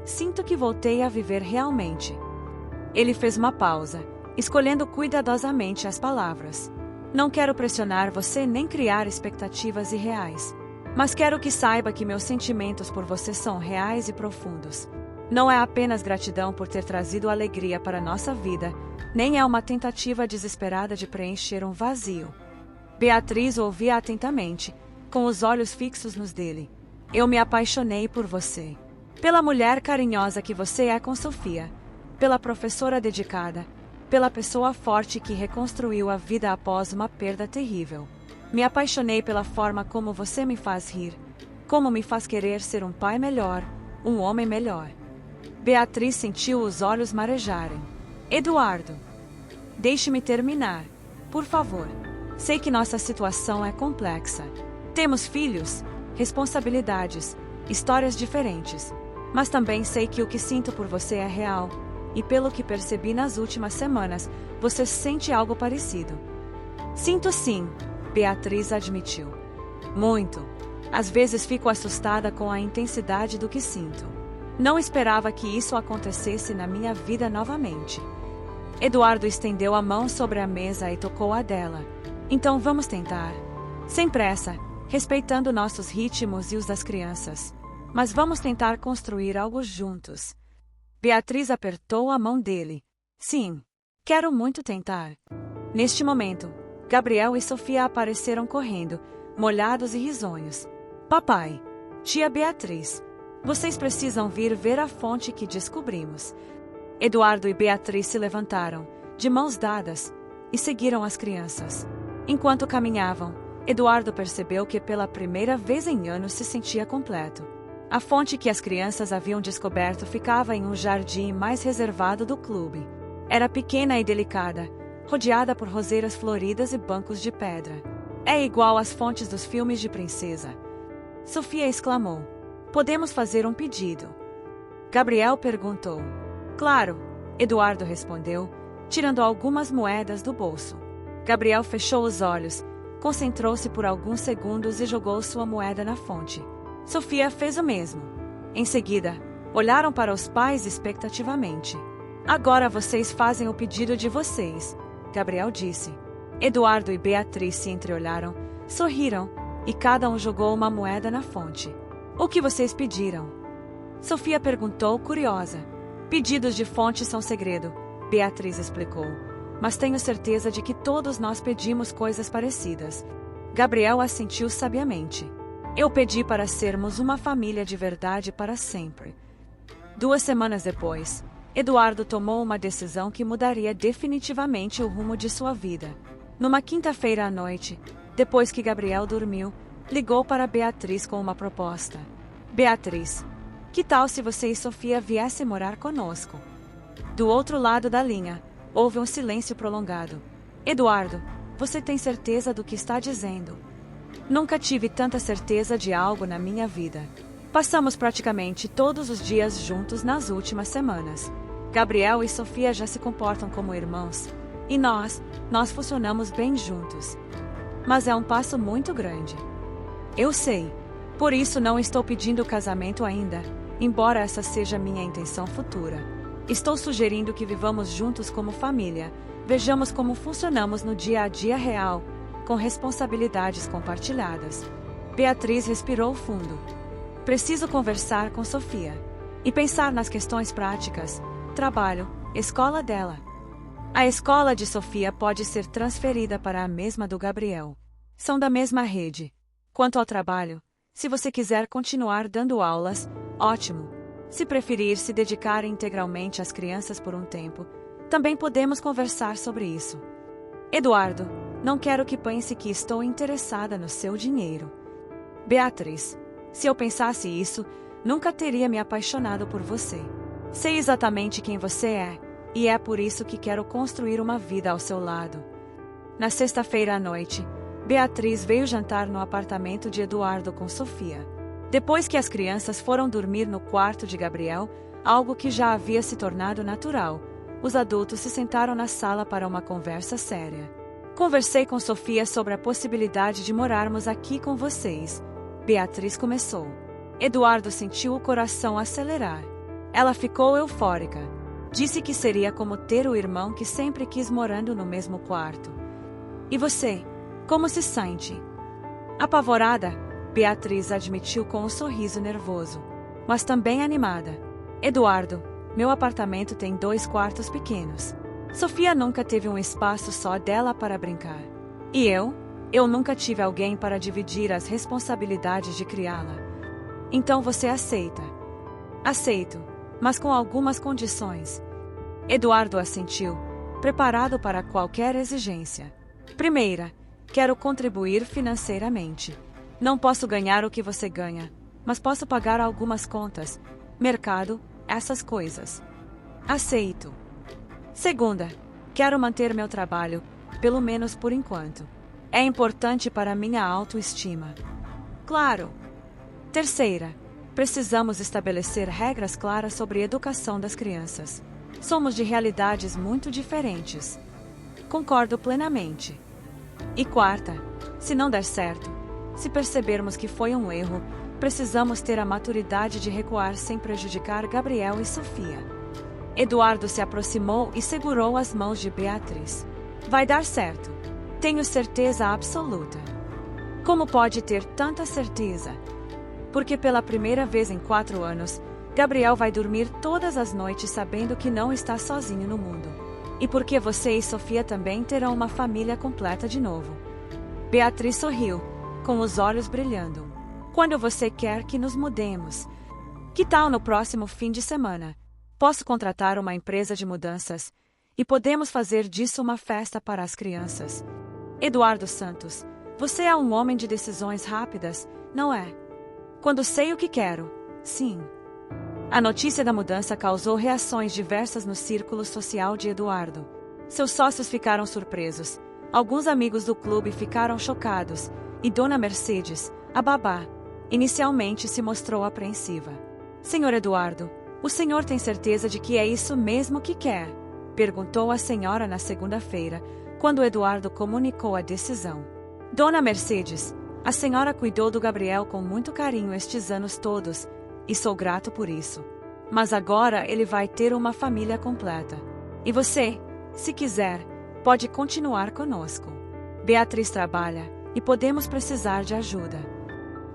sinto que voltei a viver realmente. Ele fez uma pausa, escolhendo cuidadosamente as palavras. Não quero pressionar você nem criar expectativas irreais. Mas quero que saiba que meus sentimentos por você são reais e profundos. Não é apenas gratidão por ter trazido alegria para nossa vida, nem é uma tentativa desesperada de preencher um vazio. Beatriz o ouvia atentamente, com os olhos fixos nos dele. Eu me apaixonei por você. Pela mulher carinhosa que você é com Sofia. Pela professora dedicada. Pela pessoa forte que reconstruiu a vida após uma perda terrível. Me apaixonei pela forma como você me faz rir. Como me faz querer ser um pai melhor, um homem melhor. Beatriz sentiu os olhos marejarem. Eduardo, deixe-me terminar, por favor. Sei que nossa situação é complexa. Temos filhos, responsabilidades, histórias diferentes. Mas também sei que o que sinto por você é real. E pelo que percebi nas últimas semanas, você sente algo parecido. Sinto sim, Beatriz admitiu. Muito. Às vezes fico assustada com a intensidade do que sinto. Não esperava que isso acontecesse na minha vida novamente. Eduardo estendeu a mão sobre a mesa e tocou a dela. Então vamos tentar. Sem pressa, respeitando nossos ritmos e os das crianças. Mas vamos tentar construir algo juntos. Beatriz apertou a mão dele. Sim, quero muito tentar. Neste momento, Gabriel e Sofia apareceram correndo, molhados e risonhos. Papai, tia Beatriz, vocês precisam vir ver a fonte que descobrimos. Eduardo e Beatriz se levantaram, de mãos dadas, e seguiram as crianças. Enquanto caminhavam, Eduardo percebeu que pela primeira vez em anos se sentia completo. A fonte que as crianças haviam descoberto ficava em um jardim mais reservado do clube. Era pequena e delicada, rodeada por roseiras floridas e bancos de pedra. É igual às fontes dos filmes de princesa. Sofia exclamou. Podemos fazer um pedido? Gabriel perguntou. Claro, Eduardo respondeu, tirando algumas moedas do bolso. Gabriel fechou os olhos, concentrou-se por alguns segundos e jogou sua moeda na fonte. Sofia fez o mesmo. Em seguida, olharam para os pais expectativamente. Agora vocês fazem o pedido de vocês, Gabriel disse. Eduardo e Beatriz se entreolharam, sorriram, e cada um jogou uma moeda na fonte. O que vocês pediram? Sofia perguntou, curiosa. Pedidos de fonte são segredo, Beatriz explicou. Mas tenho certeza de que todos nós pedimos coisas parecidas. Gabriel assentiu sabiamente. Eu pedi para sermos uma família de verdade para sempre. 2 semanas depois, Eduardo tomou uma decisão que mudaria definitivamente o rumo de sua vida. Numa quinta-feira à noite, depois que Gabriel dormiu, ligou para Beatriz com uma proposta. Beatriz, que tal se você e Sofia viessem morar conosco? Do outro lado da linha, houve um silêncio prolongado. Eduardo, você tem certeza do que está dizendo? Nunca tive tanta certeza de algo na minha vida. Passamos praticamente todos os dias juntos nas últimas semanas. Gabriel e Sofia já se comportam como irmãos. E nós funcionamos bem juntos. Mas é um passo muito grande. Eu sei. Por isso não estou pedindo casamento ainda, embora essa seja minha intenção futura. Estou sugerindo que vivamos juntos como família, vejamos como funcionamos no dia a dia real, com responsabilidades compartilhadas. Beatriz respirou fundo. Preciso conversar com Sofia. E pensar nas questões práticas, trabalho, escola dela. A escola de Sofia pode ser transferida para a mesma do Gabriel. São da mesma rede. Quanto ao trabalho, se você quiser continuar dando aulas, ótimo. Se preferir se dedicar integralmente às crianças por um tempo, também podemos conversar sobre isso. Eduardo, não quero que pense que estou interessada no seu dinheiro. Beatriz, se eu pensasse isso, nunca teria me apaixonado por você. Sei exatamente quem você é, e é por isso que quero construir uma vida ao seu lado. Na sexta-feira à noite, Beatriz veio jantar no apartamento de Eduardo com Sofia. Depois que as crianças foram dormir no quarto de Gabriel, algo que já havia se tornado natural, os adultos se sentaram na sala para uma conversa séria. Conversei com Sofia sobre a possibilidade de morarmos aqui com vocês. Beatriz começou. Eduardo sentiu o coração acelerar. Ela ficou eufórica. Disse que seria como ter o irmão que sempre quis morando no mesmo quarto. E você, como se sente? Apavorada, Beatriz admitiu com um sorriso nervoso, mas também animada. Eduardo, meu apartamento tem 2 quartos pequenos. Sofia nunca teve um espaço só dela para brincar. E eu nunca tive alguém para dividir as responsabilidades de criá-la. Então você aceita? Aceito, mas com algumas condições. Eduardo assentiu, preparado para qualquer exigência. Primeira, quero contribuir financeiramente. Não posso ganhar o que você ganha, mas posso pagar algumas contas, mercado, essas coisas. Aceito. Segunda, quero manter meu trabalho, pelo menos por enquanto. É importante para minha autoestima. Claro. Terceira, precisamos estabelecer regras claras sobre a educação das crianças. Somos de realidades muito diferentes. Concordo plenamente. E quarta, se não der certo, se percebermos que foi um erro, precisamos ter a maturidade de recuar sem prejudicar Gabriel e Sofia. Eduardo se aproximou e segurou as mãos de Beatriz. Vai dar certo. Tenho certeza absoluta. Como pode ter tanta certeza? Porque pela primeira vez em 4 anos, Gabriel vai dormir todas as noites sabendo que não está sozinho no mundo. E porque você e Sofia também terão uma família completa de novo. Beatriz sorriu, com os olhos brilhando. Quando você quer que nos mudemos? Que tal no próximo fim de semana? Posso contratar uma empresa de mudanças e podemos fazer disso uma festa para as crianças. Eduardo Santos, você é um homem de decisões rápidas, não é? Quando sei o que quero, sim. A notícia da mudança causou reações diversas no círculo social de Eduardo. Seus sócios ficaram surpresos, alguns amigos do clube ficaram chocados, e Dona Mercedes, a babá, inicialmente se mostrou apreensiva. Senhor Eduardo, o senhor tem certeza de que é isso mesmo que quer? Perguntou a senhora na segunda-feira, quando Eduardo comunicou a decisão. Dona Mercedes, a senhora cuidou do Gabriel com muito carinho estes anos todos, e sou grato por isso. Mas agora ele vai ter uma família completa. E você, se quiser, pode continuar conosco. Beatriz trabalha, e podemos precisar de ajuda.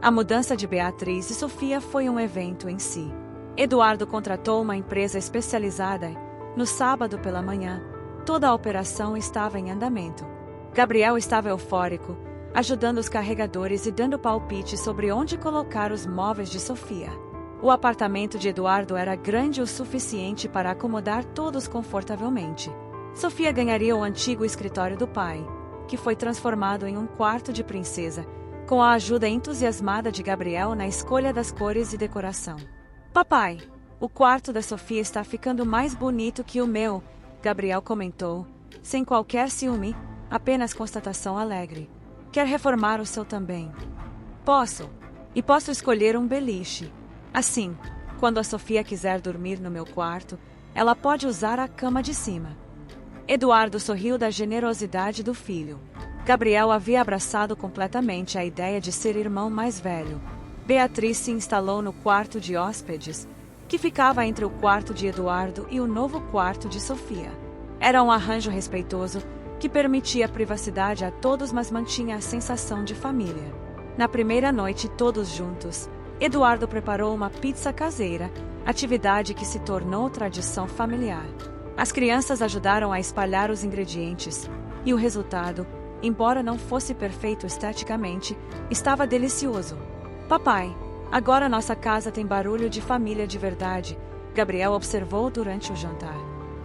A mudança de Beatriz e Sofia foi um evento em si. Eduardo contratou uma empresa especializada. No sábado pela manhã, toda a operação estava em andamento. Gabriel estava eufórico, ajudando os carregadores e dando palpite sobre onde colocar os móveis de Sofia. O apartamento de Eduardo era grande o suficiente para acomodar todos confortavelmente. Sofia ganharia o antigo escritório do pai, que foi transformado em um quarto de princesa, com a ajuda entusiasmada de Gabriel na escolha das cores e decoração. Papai, o quarto da Sofia está ficando mais bonito que o meu, Gabriel comentou, sem qualquer ciúme, apenas constatação alegre. Quer reformar o seu também? Posso. E posso escolher um beliche. Assim, quando a Sofia quiser dormir no meu quarto, ela pode usar a cama de cima. Eduardo sorriu da generosidade do filho. Gabriel havia abraçado completamente a ideia de ser irmão mais velho. Beatriz se instalou no quarto de hóspedes, que ficava entre o quarto de Eduardo e o novo quarto de Sofia. Era um arranjo respeitoso, que permitia privacidade a todos, mas mantinha a sensação de família. Na primeira noite, todos juntos, Eduardo preparou uma pizza caseira, atividade que se tornou tradição familiar. As crianças ajudaram a espalhar os ingredientes, e o resultado, embora não fosse perfeito esteticamente, estava delicioso. Papai, agora nossa casa tem barulho de família de verdade, Gabriel observou durante o jantar.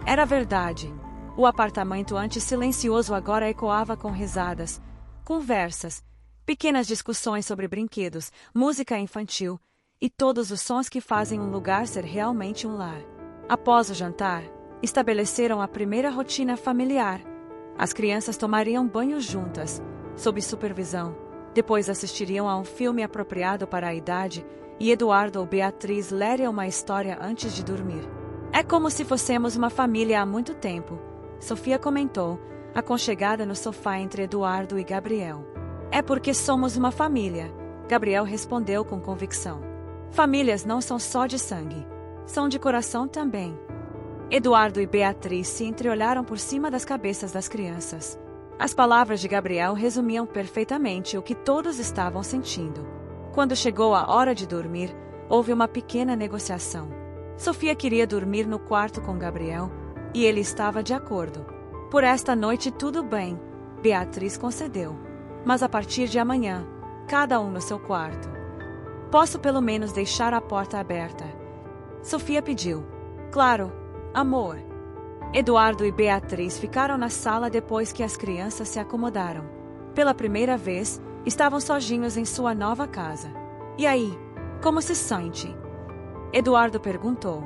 Era verdade. O apartamento antes silencioso agora ecoava com risadas, conversas, pequenas discussões sobre brinquedos, música infantil e todos os sons que fazem um lugar ser realmente um lar. Após o jantar, estabeleceram a primeira rotina familiar. As crianças tomariam banho juntas, sob supervisão. Depois assistiriam a um filme apropriado para a idade e Eduardo ou Beatriz leriam uma história antes de dormir. É como se fossemos uma família há muito tempo, Sofia comentou, aconchegada no sofá entre Eduardo e Gabriel. É porque somos uma família, Gabriel respondeu com convicção. Famílias não são só de sangue, são de coração também. Eduardo e Beatriz se entreolharam por cima das cabeças das crianças. As palavras de Gabriel resumiam perfeitamente o que todos estavam sentindo. Quando chegou a hora de dormir, houve uma pequena negociação. Sofia queria dormir no quarto com Gabriel, e ele estava de acordo. Por esta noite tudo bem, Beatriz concedeu. Mas a partir de amanhã, cada um no seu quarto. Posso pelo menos deixar a porta aberta? Sofia pediu. Claro, amor. Eduardo e Beatriz ficaram na sala depois que as crianças se acomodaram. Pela primeira vez, estavam sozinhos em sua nova casa. E aí, como se sente? Eduardo perguntou.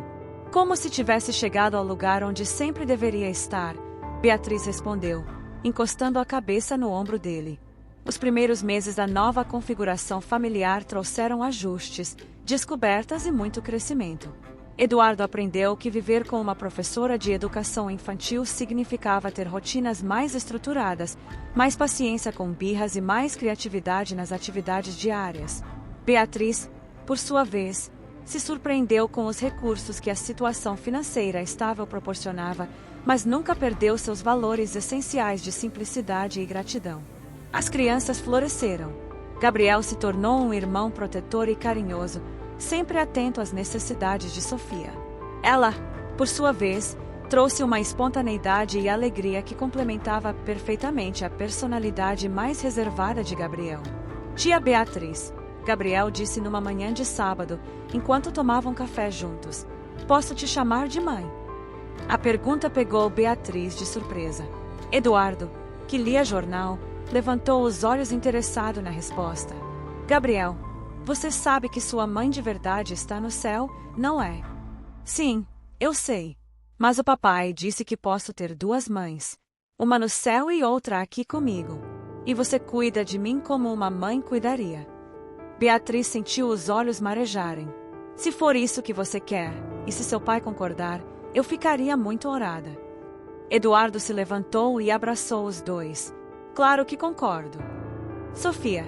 Como se tivesse chegado ao lugar onde sempre deveria estar, Beatriz respondeu, encostando a cabeça no ombro dele. Os primeiros meses da nova configuração familiar trouxeram ajustes, descobertas e muito crescimento. Eduardo aprendeu que viver com uma professora de educação infantil significava ter rotinas mais estruturadas, mais paciência com birras e mais criatividade nas atividades diárias. Beatriz, por sua vez, Se surpreendeu com os recursos que a situação financeira estável proporcionava, mas nunca perdeu seus valores essenciais de simplicidade e gratidão. As crianças floresceram. Gabriel se tornou um irmão protetor e carinhoso, sempre atento às necessidades de Sofia. Ela, por sua vez, trouxe uma espontaneidade e alegria que complementava perfeitamente a personalidade mais reservada de Gabriel. Tia Beatriz, Gabriel disse numa manhã de sábado, enquanto tomavam café juntos. Posso te chamar de mãe? A pergunta pegou Beatriz de surpresa. Eduardo, que lia jornal, levantou os olhos interessado na resposta. Gabriel, você sabe que sua mãe de verdade está no céu, não é? Sim, eu sei. Mas o papai disse que posso ter duas mães. Uma no céu e outra aqui comigo. E você cuida de mim como uma mãe cuidaria. Beatriz sentiu os olhos marejarem. Se for isso que você quer, e se seu pai concordar, eu ficaria muito honrada. Eduardo se levantou e abraçou os dois. Claro que concordo. Sofia,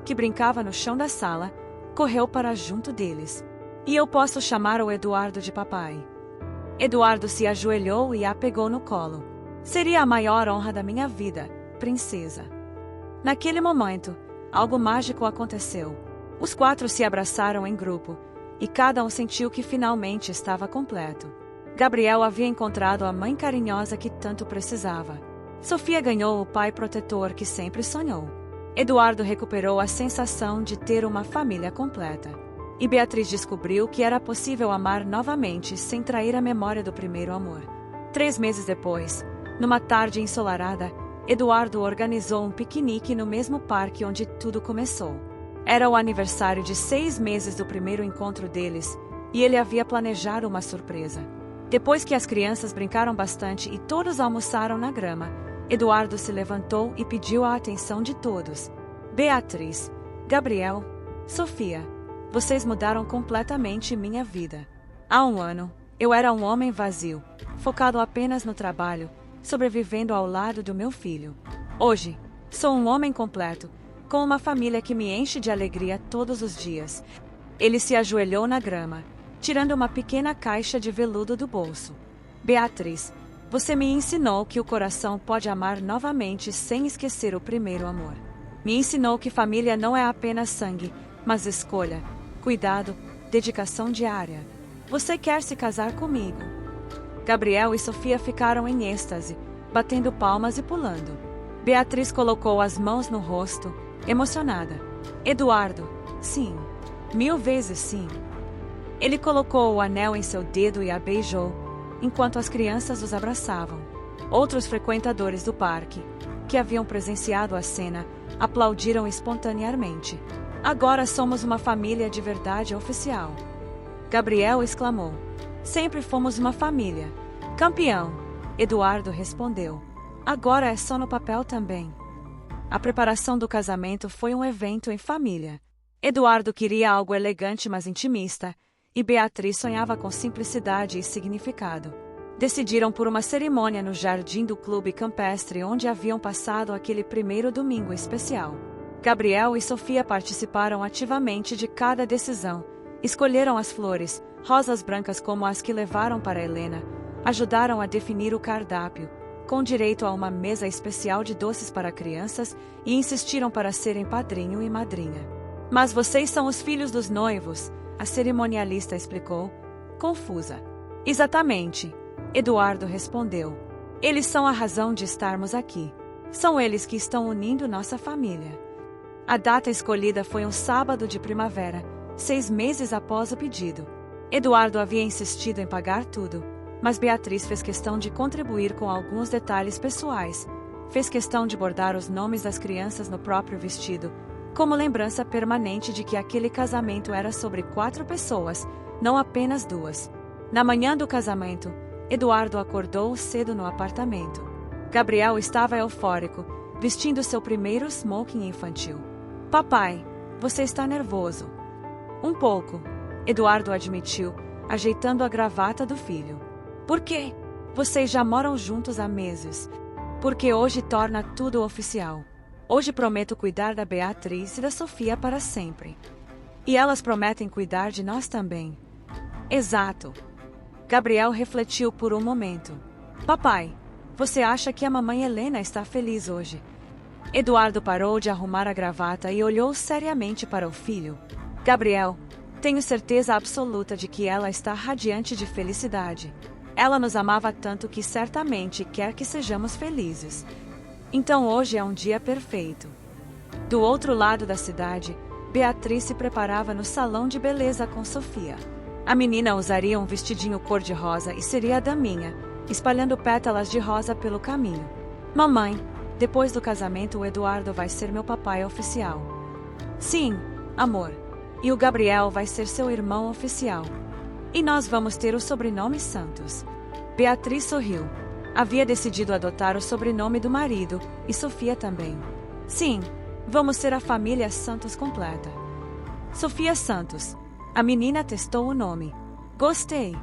que brincava no chão da sala, correu para junto deles. E eu posso chamar o Eduardo de papai. Eduardo se ajoelhou e a pegou no colo. Seria a maior honra da minha vida, princesa. Naquele momento, algo mágico aconteceu. Os quatro se abraçaram em grupo, e cada um sentiu que finalmente estava completo. Gabriel havia encontrado a mãe carinhosa que tanto precisava. Sofia ganhou o pai protetor que sempre sonhou. Eduardo recuperou a sensação de ter uma família completa. E Beatriz descobriu que era possível amar novamente sem trair a memória do primeiro amor. 3 meses depois, numa tarde ensolarada, Eduardo organizou um piquenique no mesmo parque onde tudo começou. Era o aniversário de 6 meses do primeiro encontro deles, e ele havia planejado uma surpresa. Depois que as crianças brincaram bastante e todos almoçaram na grama, Eduardo se levantou e pediu a atenção de todos. Beatriz, Gabriel, Sofia, vocês mudaram completamente minha vida. Há 1 ano, eu era um homem vazio, focado apenas no trabalho, sobrevivendo ao lado do meu filho. Hoje, sou um homem completo, com uma família que me enche de alegria todos os dias. Ele se ajoelhou na grama, tirando uma pequena caixa de veludo do bolso. Beatriz, você me ensinou que o coração pode amar novamente sem esquecer o primeiro amor. Me ensinou que família não é apenas sangue, mas escolha, cuidado, dedicação diária. Você quer se casar comigo? Gabriel e Sofia ficaram em êxtase, batendo palmas e pulando. Beatriz colocou as mãos no rosto, emocionada. Eduardo, sim. 1000 vezes sim. Ele colocou o anel em seu dedo e a beijou, enquanto as crianças os abraçavam. Outros frequentadores do parque, que haviam presenciado a cena, aplaudiram espontaneamente. Agora somos uma família de verdade oficial. Gabriel exclamou. Sempre fomos uma família. Campeão! Eduardo respondeu. Agora é só no papel também. A preparação do casamento foi um evento em família. Eduardo queria algo elegante mas intimista, e Beatriz sonhava com simplicidade e significado. Decidiram por uma cerimônia no jardim do clube campestre onde haviam passado aquele primeiro domingo especial. Gabriel e Sofia participaram ativamente de cada decisão. Escolheram as flores, rosas brancas como as que levaram para Helena, ajudaram a definir o cardápio, com direito a uma mesa especial de doces para crianças, e insistiram para serem padrinho e madrinha. Mas vocês são os filhos dos noivos, a cerimonialista explicou, confusa. Exatamente, Eduardo respondeu. Eles são a razão de estarmos aqui. São eles que estão unindo nossa família. A data escolhida foi um sábado de primavera, 6 meses após o pedido. Eduardo havia insistido em pagar tudo, mas Beatriz fez questão de contribuir com alguns detalhes pessoais. Fez questão de bordar os nomes das crianças no próprio vestido, como lembrança permanente de que aquele casamento era sobre 4 pessoas, não apenas 2. Na manhã do casamento, Eduardo acordou cedo no apartamento. Gabriel estava eufórico, vestindo seu primeiro smoking infantil. Papai, você está nervoso. Um pouco, Eduardo admitiu, ajeitando a gravata do filho. Por quê? Vocês já moram juntos há meses. Porque hoje torna tudo oficial. Hoje prometo cuidar da Beatriz e da Sofia para sempre. E elas prometem cuidar de nós também. Exato. Gabriel refletiu por um momento. Papai, você acha que a mamãe Helena está feliz hoje? Eduardo parou de arrumar a gravata e olhou seriamente para o filho. Gabriel, tenho certeza absoluta de que ela está radiante de felicidade. Ela nos amava tanto que certamente quer que sejamos felizes. Então hoje é um dia perfeito. Do outro lado da cidade, Beatriz se preparava no salão de beleza com Sofia. A menina usaria um vestidinho cor-de-rosa e seria a daminha, espalhando pétalas de rosa pelo caminho. Mamãe, depois do casamento o Eduardo vai ser meu papai oficial. Sim, amor. E o Gabriel vai ser seu irmão oficial. E nós vamos ter o sobrenome Santos. Beatriz sorriu. Havia decidido adotar o sobrenome do marido, e Sofia também. Sim, vamos ser a família Santos completa. Sofia Santos. A menina testou o nome. Gostei.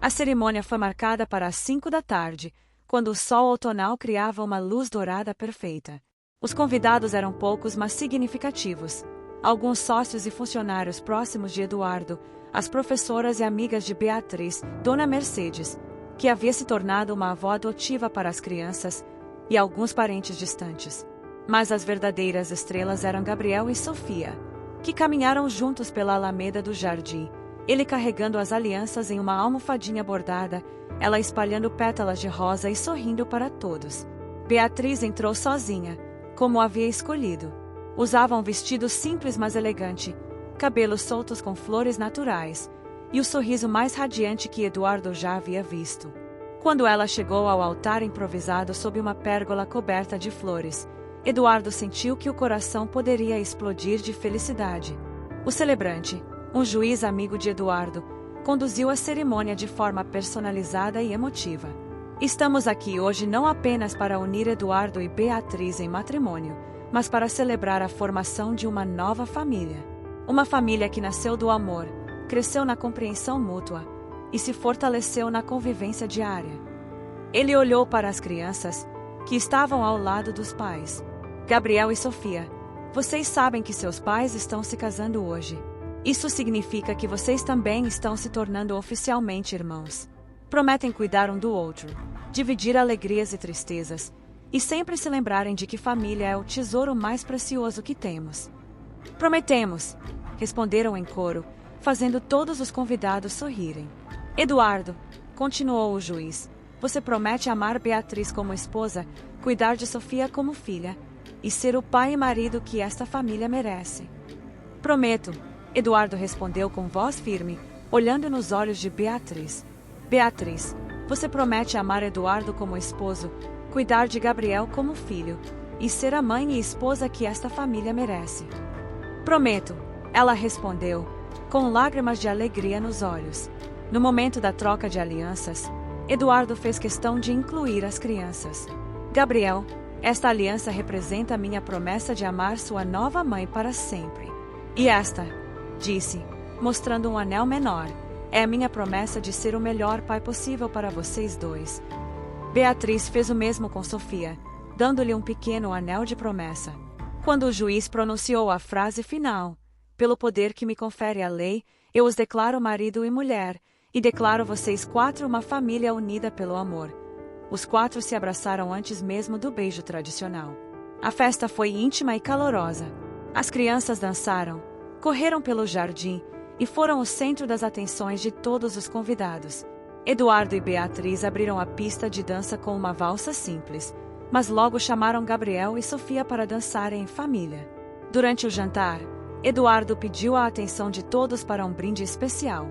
A cerimônia foi marcada para as 5 da tarde, quando o sol outonal criava uma luz dourada perfeita. Os convidados eram poucos, mas significativos. Alguns sócios e funcionários próximos de Eduardo, as professoras e amigas de Beatriz, Dona Mercedes, que havia se tornado uma avó adotiva para as crianças, e alguns parentes distantes. Mas as verdadeiras estrelas eram Gabriel e Sofia, que caminharam juntos pela alameda do jardim, ele carregando as alianças em uma almofadinha bordada, ela espalhando pétalas de rosa e sorrindo para todos. Beatriz entrou sozinha, como havia escolhido. Usava um vestido simples mas elegante, cabelos soltos com flores naturais, e o sorriso mais radiante que Eduardo já havia visto. Quando ela chegou ao altar improvisado sob uma pérgola coberta de flores, Eduardo sentiu que o coração poderia explodir de felicidade. O celebrante, um juiz amigo de Eduardo, conduziu a cerimônia de forma personalizada e emotiva. Estamos aqui hoje não apenas para unir Eduardo e Beatriz em matrimônio, mas para celebrar a formação de uma nova família. Uma família que nasceu do amor, cresceu na compreensão mútua e se fortaleceu na convivência diária. Ele olhou para as crianças, que estavam ao lado dos pais. Gabriel e Sofia, vocês sabem que seus pais estão se casando hoje. Isso significa que vocês também estão se tornando oficialmente irmãos. Prometem cuidar um do outro, dividir alegrias e tristezas, e sempre se lembrarem de que família é o tesouro mais precioso que temos. Prometemos, responderam em coro, fazendo todos os convidados sorrirem. Eduardo, continuou o juiz, você promete amar Beatriz como esposa, cuidar de Sofia como filha, e ser o pai e marido que esta família merece. Prometo, Eduardo respondeu com voz firme, olhando nos olhos de Beatriz. Beatriz, você promete amar Eduardo como esposo, cuidar de Gabriel como filho, e ser a mãe e esposa que esta família merece. Prometo, ela respondeu, com lágrimas de alegria nos olhos. No momento da troca de alianças, Eduardo fez questão de incluir as crianças. Gabriel, esta aliança representa a minha promessa de amar sua nova mãe para sempre. E esta, disse, mostrando um anel menor, é a minha promessa de ser o melhor pai possível para vocês dois. Beatriz fez o mesmo com Sofia, dando-lhe um pequeno anel de promessa. Quando o juiz pronunciou a frase final, pelo poder que me confere a lei, eu os declaro marido e mulher, e declaro vocês 4 uma família unida pelo amor. Os 4 se abraçaram antes mesmo do beijo tradicional. A festa foi íntima e calorosa. As crianças dançaram, correram pelo jardim e foram o centro das atenções de todos os convidados. Eduardo e Beatriz abriram a pista de dança com uma valsa simples, mas logo chamaram Gabriel e Sofia para dançarem em família. Durante o jantar, Eduardo pediu a atenção de todos para um brinde especial.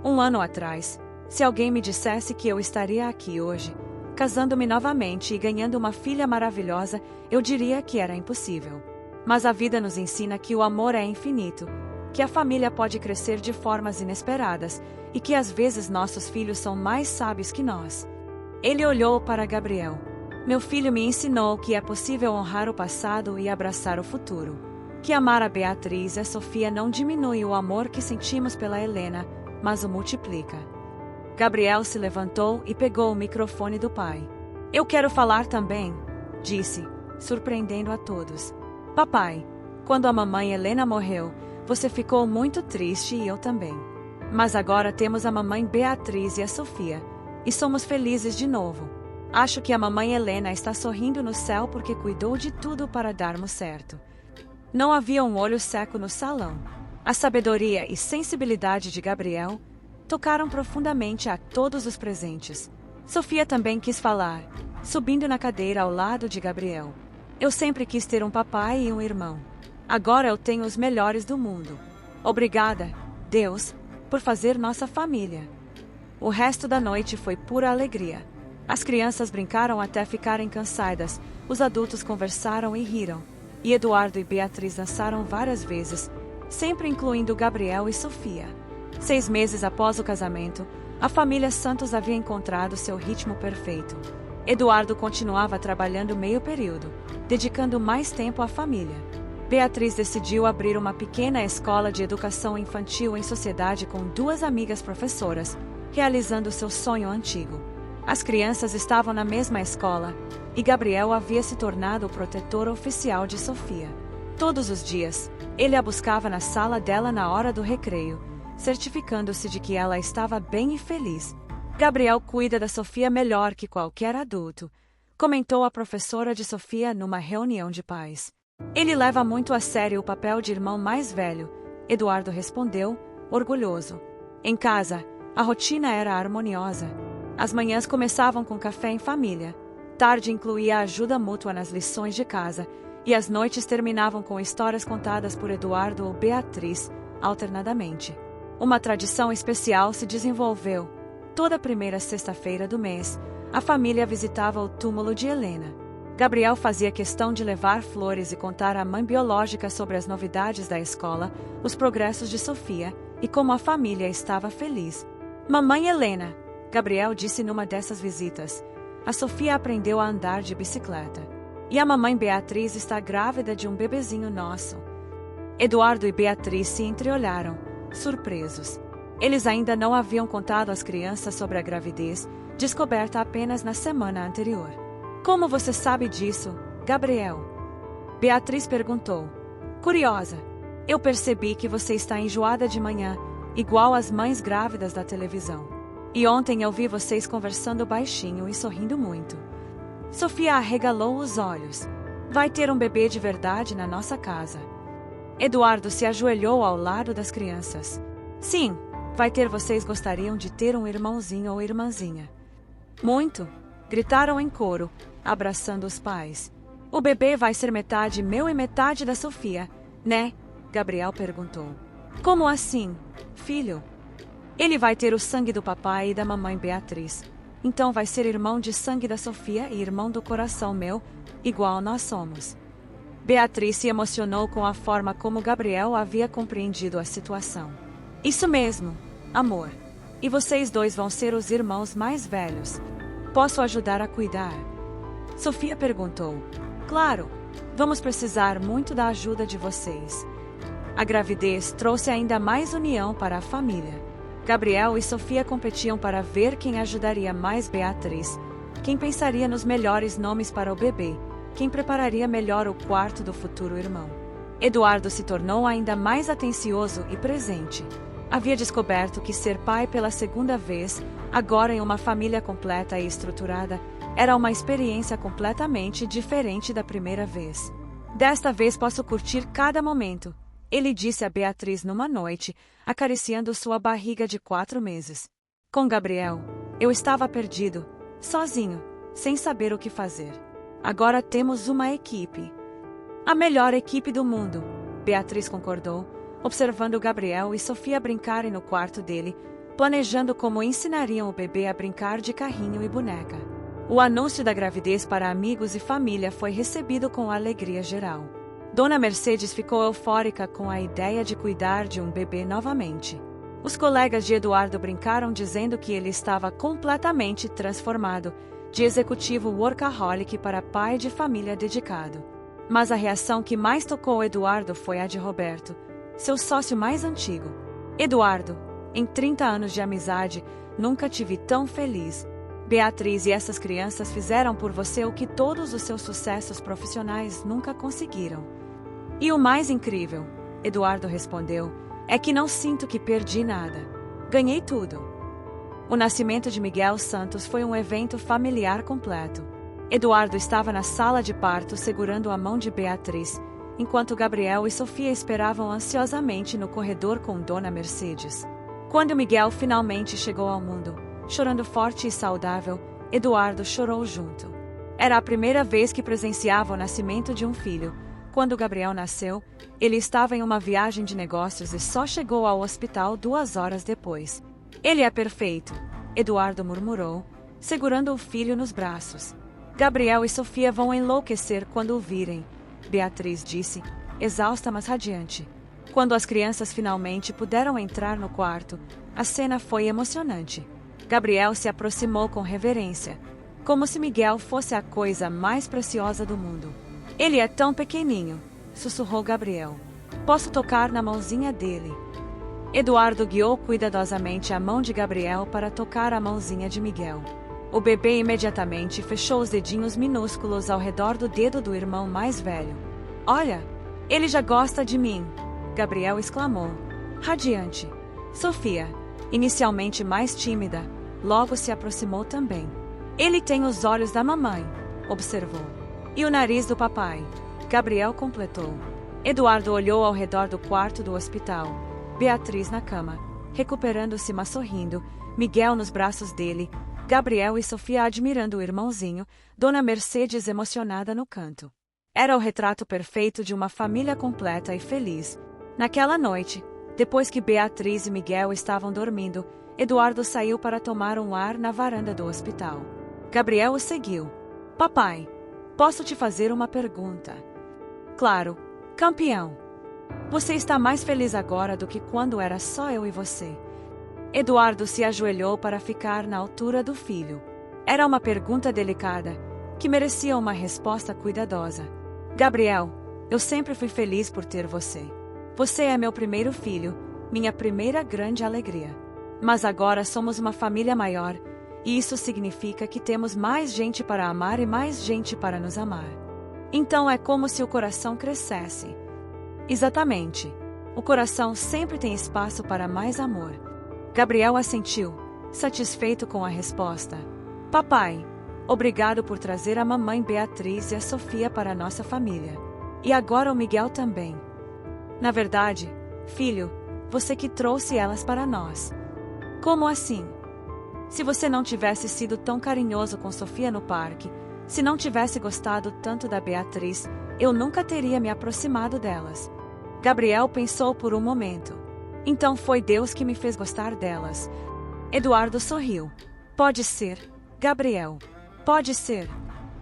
1 ano atrás, se alguém me dissesse que eu estaria aqui hoje, casando-me novamente e ganhando uma filha maravilhosa, eu diria que era impossível. Mas a vida nos ensina que o amor é infinito, que a família pode crescer de formas inesperadas e que às vezes nossos filhos são mais sábios que nós. Ele olhou para Gabriel. Meu filho me ensinou que é possível honrar o passado e abraçar o futuro. Que amar a Beatriz e a Sofia não diminui o amor que sentimos pela Helena, mas o multiplica. Gabriel se levantou e pegou o microfone do pai. Eu quero falar também, disse, surpreendendo a todos. Papai, quando a mamãe Helena morreu, você ficou muito triste e eu também. Mas agora temos a mamãe Beatriz e a Sofia, e somos felizes de novo. Acho que a mamãe Helena está sorrindo no céu porque cuidou de tudo para darmos certo. Não havia um olho seco no salão. A sabedoria e sensibilidade de Gabriel tocaram profundamente a todos os presentes. Sofia também quis falar, subindo na cadeira ao lado de Gabriel. Eu sempre quis ter um papai e um irmão. Agora eu tenho os melhores do mundo. Obrigada, Deus, por fazer nossa família. O resto da noite foi pura alegria. As crianças brincaram até ficarem cansadas, os adultos conversaram e riram, e Eduardo e Beatriz dançaram várias vezes, sempre incluindo Gabriel e Sofia. 6 meses após o casamento, a família Santos havia encontrado seu ritmo perfeito. Eduardo continuava trabalhando meio período, dedicando mais tempo à família. Beatriz decidiu abrir uma pequena escola de educação infantil em sociedade com 2 amigas professoras, realizando seu sonho antigo. As crianças estavam na mesma escola, e Gabriel havia se tornado o protetor oficial de Sofia. Todos os dias, ele a buscava na sala dela na hora do recreio, certificando-se de que ela estava bem e feliz. Gabriel cuida da Sofia melhor que qualquer adulto, comentou a professora de Sofia numa reunião de pais. Ele leva muito a sério o papel de irmão mais velho, Eduardo respondeu, orgulhoso. Em casa, a rotina era harmoniosa. As manhãs começavam com café em família, tarde incluía a ajuda mútua nas lições de casa, e as noites terminavam com histórias contadas por Eduardo ou Beatriz, alternadamente. Uma tradição especial se desenvolveu. Toda primeira sexta-feira do mês, a família visitava o túmulo de Helena. Gabriel fazia questão de levar flores e contar à mãe biológica sobre as novidades da escola, os progressos de Sofia e como a família estava feliz. Mamãe Helena, Gabriel disse numa dessas visitas, a Sofia aprendeu a andar de bicicleta. E a mamãe Beatriz está grávida de um bebezinho nosso. Eduardo e Beatriz se entreolharam, surpresos. Eles ainda não haviam contado às crianças sobre a gravidez, descoberta apenas na semana anterior. Como você sabe disso, Gabriel? Beatriz perguntou. Curiosa. Eu percebi que você está enjoada de manhã, igual as mães grávidas da televisão. E ontem eu vi vocês conversando baixinho e sorrindo muito. Sofia arregalou os olhos. Vai ter um bebê de verdade na nossa casa. Eduardo se ajoelhou ao lado das crianças. Sim, vai ter. Vocês gostariam de ter um irmãozinho ou irmãzinha? Muito, gritaram em coro, abraçando os pais. O bebê vai ser metade meu e metade da Sofia, né? Gabriel perguntou. Como assim, filho? Ele vai ter o sangue do papai e da mamãe Beatriz. Então vai ser irmão de sangue da Sofia e irmão do coração meu, igual nós somos. Beatriz se emocionou com a forma como Gabriel havia compreendido a situação. Isso mesmo, amor. E vocês 2 vão ser os irmãos mais velhos. Posso ajudar a cuidar? Sofia perguntou. Claro, vamos precisar muito da ajuda de vocês. A gravidez trouxe ainda mais união para a família. Gabriel e Sofia competiam para ver quem ajudaria mais Beatriz, quem pensaria nos melhores nomes para o bebê, quem prepararia melhor o quarto do futuro irmão. Eduardo se tornou ainda mais atencioso e presente. Havia descoberto que ser pai pela segunda vez, agora em uma família completa e estruturada, era uma experiência completamente diferente da primeira vez. Desta vez posso curtir cada momento, ele disse a Beatriz numa noite, acariciando sua barriga de 4 meses. Com Gabriel, eu estava perdido, sozinho, sem saber o que fazer. Agora temos uma equipe. A melhor equipe do mundo, Beatriz concordou, observando Gabriel e Sofia brincarem no quarto dele, planejando como ensinariam o bebê a brincar de carrinho e boneca. O anúncio da gravidez para amigos e família foi recebido com alegria geral. Dona Mercedes ficou eufórica com a ideia de cuidar de um bebê novamente. Os colegas de Eduardo brincaram dizendo que ele estava completamente transformado, de executivo workaholic para pai de família dedicado. Mas a reação que mais tocou Eduardo foi a de Roberto, seu sócio mais antigo. Eduardo, em 30 anos de amizade, nunca tive tão feliz. Beatriz e essas crianças fizeram por você o que todos os seus sucessos profissionais nunca conseguiram. E o mais incrível, Eduardo respondeu, é que não sinto que perdi nada. Ganhei tudo. O nascimento de Miguel Santos foi um evento familiar completo. Eduardo estava na sala de parto segurando a mão de Beatriz, enquanto Gabriel e Sofia esperavam ansiosamente no corredor com Dona Mercedes. Quando Miguel finalmente chegou ao mundo, chorando forte e saudável, Eduardo chorou junto. Era a primeira vez que presenciava o nascimento de um filho. Quando Gabriel nasceu, ele estava em uma viagem de negócios e só chegou ao hospital 2 horas depois. Ele é perfeito, Eduardo murmurou, segurando o filho nos braços. Gabriel e Sofia vão enlouquecer quando o virem, Beatriz disse, exausta mas radiante. Quando as crianças finalmente puderam entrar no quarto, a cena foi emocionante. Gabriel se aproximou com reverência, como se Miguel fosse a coisa mais preciosa do mundo. Ele é tão pequenininho, sussurrou Gabriel. Posso tocar na mãozinha dele? Eduardo guiou cuidadosamente a mão de Gabriel para tocar a mãozinha de Miguel. O bebê imediatamente fechou os dedinhos minúsculos ao redor do dedo do irmão mais velho. Olha, ele já gosta de mim, Gabriel exclamou, radiante. Sofia, inicialmente mais tímida, logo se aproximou também. Ele tem os olhos da mamãe, observou. E o nariz do papai, Gabriel completou. Eduardo olhou ao redor do quarto do hospital. Beatriz na cama, recuperando-se mas sorrindo, Miguel nos braços dele, Gabriel e Sofia admirando o irmãozinho, Dona Mercedes emocionada no canto. Era o retrato perfeito de uma família completa e feliz. Naquela noite, depois que Beatriz e Miguel estavam dormindo, Eduardo saiu para tomar um ar na varanda do hospital. Gabriel o seguiu. Papai, posso te fazer uma pergunta? Claro, campeão. Você está mais feliz agora do que quando era só eu e você? Eduardo se ajoelhou para ficar na altura do filho. Era uma pergunta delicada, que merecia uma resposta cuidadosa. Gabriel, eu sempre fui feliz por ter você. Você é meu primeiro filho, minha primeira grande alegria. Mas agora somos uma família maior, e isso significa que temos mais gente para amar e mais gente para nos amar. Então é como se o coração crescesse. Exatamente. O coração sempre tem espaço para mais amor. Gabriel assentiu, satisfeito com a resposta. Papai, obrigado por trazer a mamãe Beatriz e a Sofia para a nossa família. E agora o Miguel também. Na verdade, filho, você que trouxe elas para nós. Como assim? Se você não tivesse sido tão carinhoso com Sofia no parque, se não tivesse gostado tanto da Beatriz, eu nunca teria me aproximado delas. Gabriel pensou por um momento. Então foi Deus que me fez gostar delas. Eduardo sorriu. Pode ser, Gabriel. Pode ser.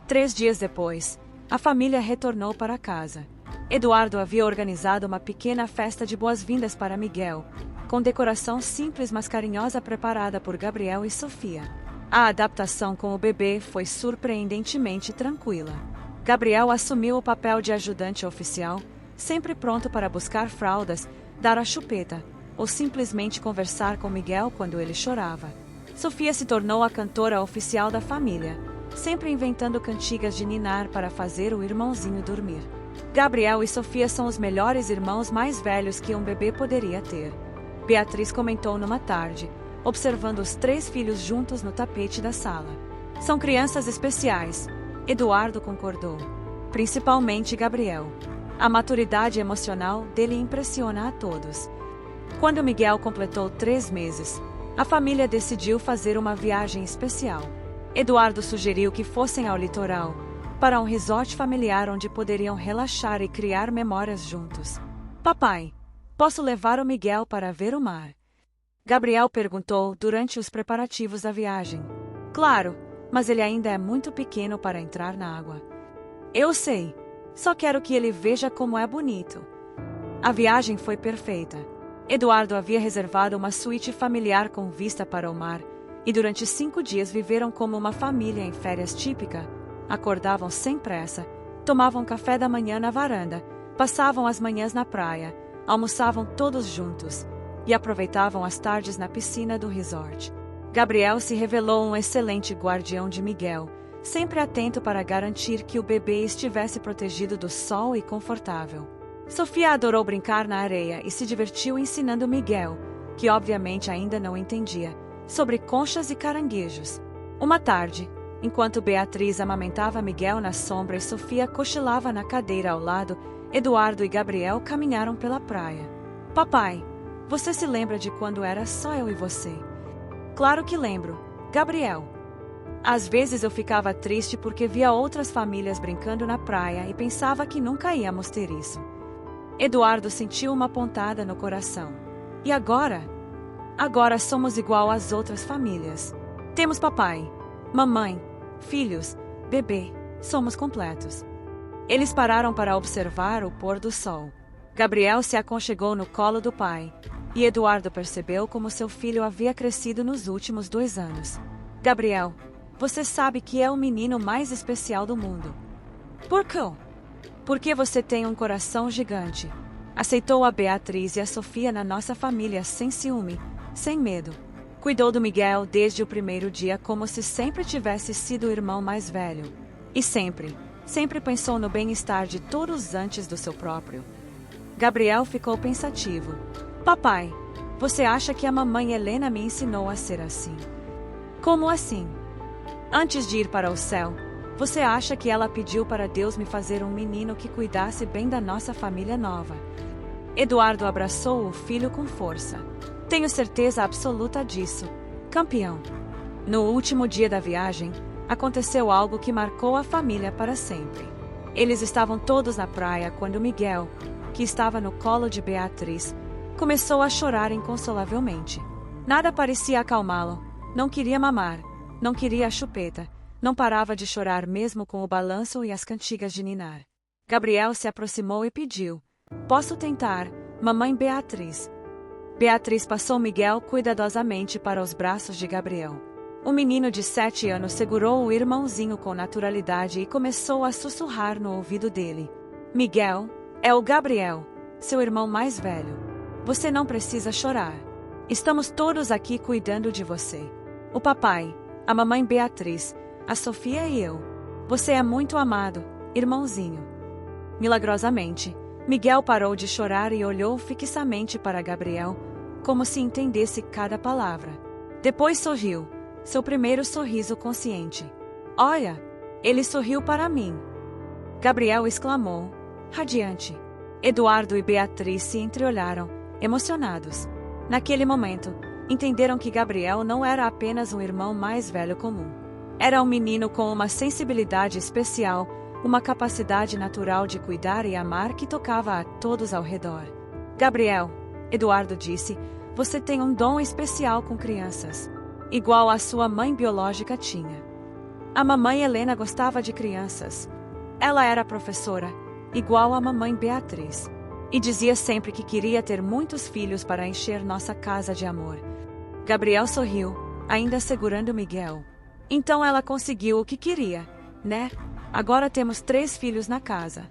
3 dias depois, a família retornou para casa. Eduardo havia organizado uma pequena festa de boas-vindas para Miguel, com decoração simples mas carinhosa preparada por Gabriel e Sofia. A adaptação com o bebê foi surpreendentemente tranquila. Gabriel assumiu o papel de ajudante oficial, sempre pronto para buscar fraldas, dar a chupeta, ou simplesmente conversar com Miguel quando ele chorava. Sofia se tornou a cantora oficial da família, sempre inventando cantigas de ninar para fazer o irmãozinho dormir. Gabriel e Sofia são os melhores irmãos mais velhos que um bebê poderia ter. Beatriz comentou numa tarde, observando os 3 filhos juntos no tapete da sala. São crianças especiais, Eduardo concordou. Principalmente Gabriel. A maturidade emocional dele impressiona a todos. Quando Miguel completou 3 meses, a família decidiu fazer uma viagem especial. Eduardo sugeriu que fossem ao litoral, para um resort familiar onde poderiam relaxar e criar memórias juntos. Papai, posso levar o Miguel para ver o mar? Gabriel perguntou durante os preparativos da viagem. Claro, mas ele ainda é muito pequeno para entrar na água. Eu sei. Só quero que ele veja como é bonito. A viagem foi perfeita. Eduardo havia reservado uma suíte familiar com vista para o mar, e durante 5 dias viveram como uma família em férias típica. Acordavam sem pressa, tomavam café da manhã na varanda, passavam as manhãs na praia, almoçavam todos juntos e aproveitavam as tardes na piscina do resort. Gabriel se revelou um excelente guardião de Miguel, sempre atento para garantir que o bebê estivesse protegido do sol e confortável. Sofia adorou brincar na areia e se divertiu ensinando Miguel, que obviamente ainda não entendia, sobre conchas e caranguejos. Uma tarde, enquanto Beatriz amamentava Miguel na sombra e Sofia cochilava na cadeira ao lado, Eduardo e Gabriel caminharam pela praia. Papai, você se lembra de quando era só eu e você? Claro que lembro, Gabriel. Às vezes eu ficava triste porque via outras famílias brincando na praia e pensava que nunca íamos ter isso. Eduardo sentiu uma pontada no coração. E agora? Agora somos igual às outras famílias. Temos papai, mamãe, filhos, bebê, somos completos. Eles pararam para observar o pôr do sol. Gabriel se aconchegou no colo do pai, e Eduardo percebeu como seu filho havia crescido nos últimos 2 anos. Gabriel, você sabe que é o menino mais especial do mundo. Por quê? Porque você tem um coração gigante. Aceitou a Beatriz e a Sofia na nossa família sem ciúme, sem medo. Cuidou do Miguel desde o primeiro dia como se sempre tivesse sido o irmão mais velho. E sempre pensou no bem-estar de todos antes do seu próprio. Gabriel ficou pensativo. Papai, você acha que a mamãe Helena me ensinou a ser assim? Como assim? Antes de ir para o céu, você acha que ela pediu para Deus me fazer um menino que cuidasse bem da nossa família nova? Eduardo abraçou o filho com força. Tenho certeza absoluta disso, campeão. No último dia da viagem, aconteceu algo que marcou a família para sempre. Eles estavam todos na praia quando Miguel, que estava no colo de Beatriz, começou a chorar inconsolavelmente. Nada parecia acalmá-lo. Não queria mamar, não queria a chupeta, não parava de chorar mesmo com o balanço e as cantigas de ninar. Gabriel se aproximou e pediu: posso tentar, mamãe Beatriz? Beatriz passou Miguel cuidadosamente para os braços de Gabriel. O menino de 7 anos segurou o irmãozinho com naturalidade e começou a sussurrar no ouvido dele. Miguel, é o Gabriel, seu irmão mais velho. Você não precisa chorar. Estamos todos aqui cuidando de você. O papai, a mamãe Beatriz, a Sofia e eu. Você é muito amado, irmãozinho. Milagrosamente, Miguel parou de chorar e olhou fixamente para Gabriel, como se entendesse cada palavra. Depois sorriu, seu primeiro sorriso consciente. Olha, ele sorriu para mim. Gabriel exclamou, radiante. Eduardo e Beatriz se entreolharam, emocionados. Naquele momento, entenderam que Gabriel não era apenas um irmão mais velho comum. Era um menino com uma sensibilidade especial, uma capacidade natural de cuidar e amar que tocava a todos ao redor. Gabriel, Eduardo disse, você tem um dom especial com crianças, igual a sua mãe biológica tinha. A mamãe Helena gostava de crianças. Ela era professora, igual a mamãe Beatriz, e dizia sempre que queria ter muitos filhos para encher nossa casa de amor. Gabriel sorriu, ainda segurando Miguel. Então ela conseguiu o que queria, né? Agora temos 3 filhos na casa.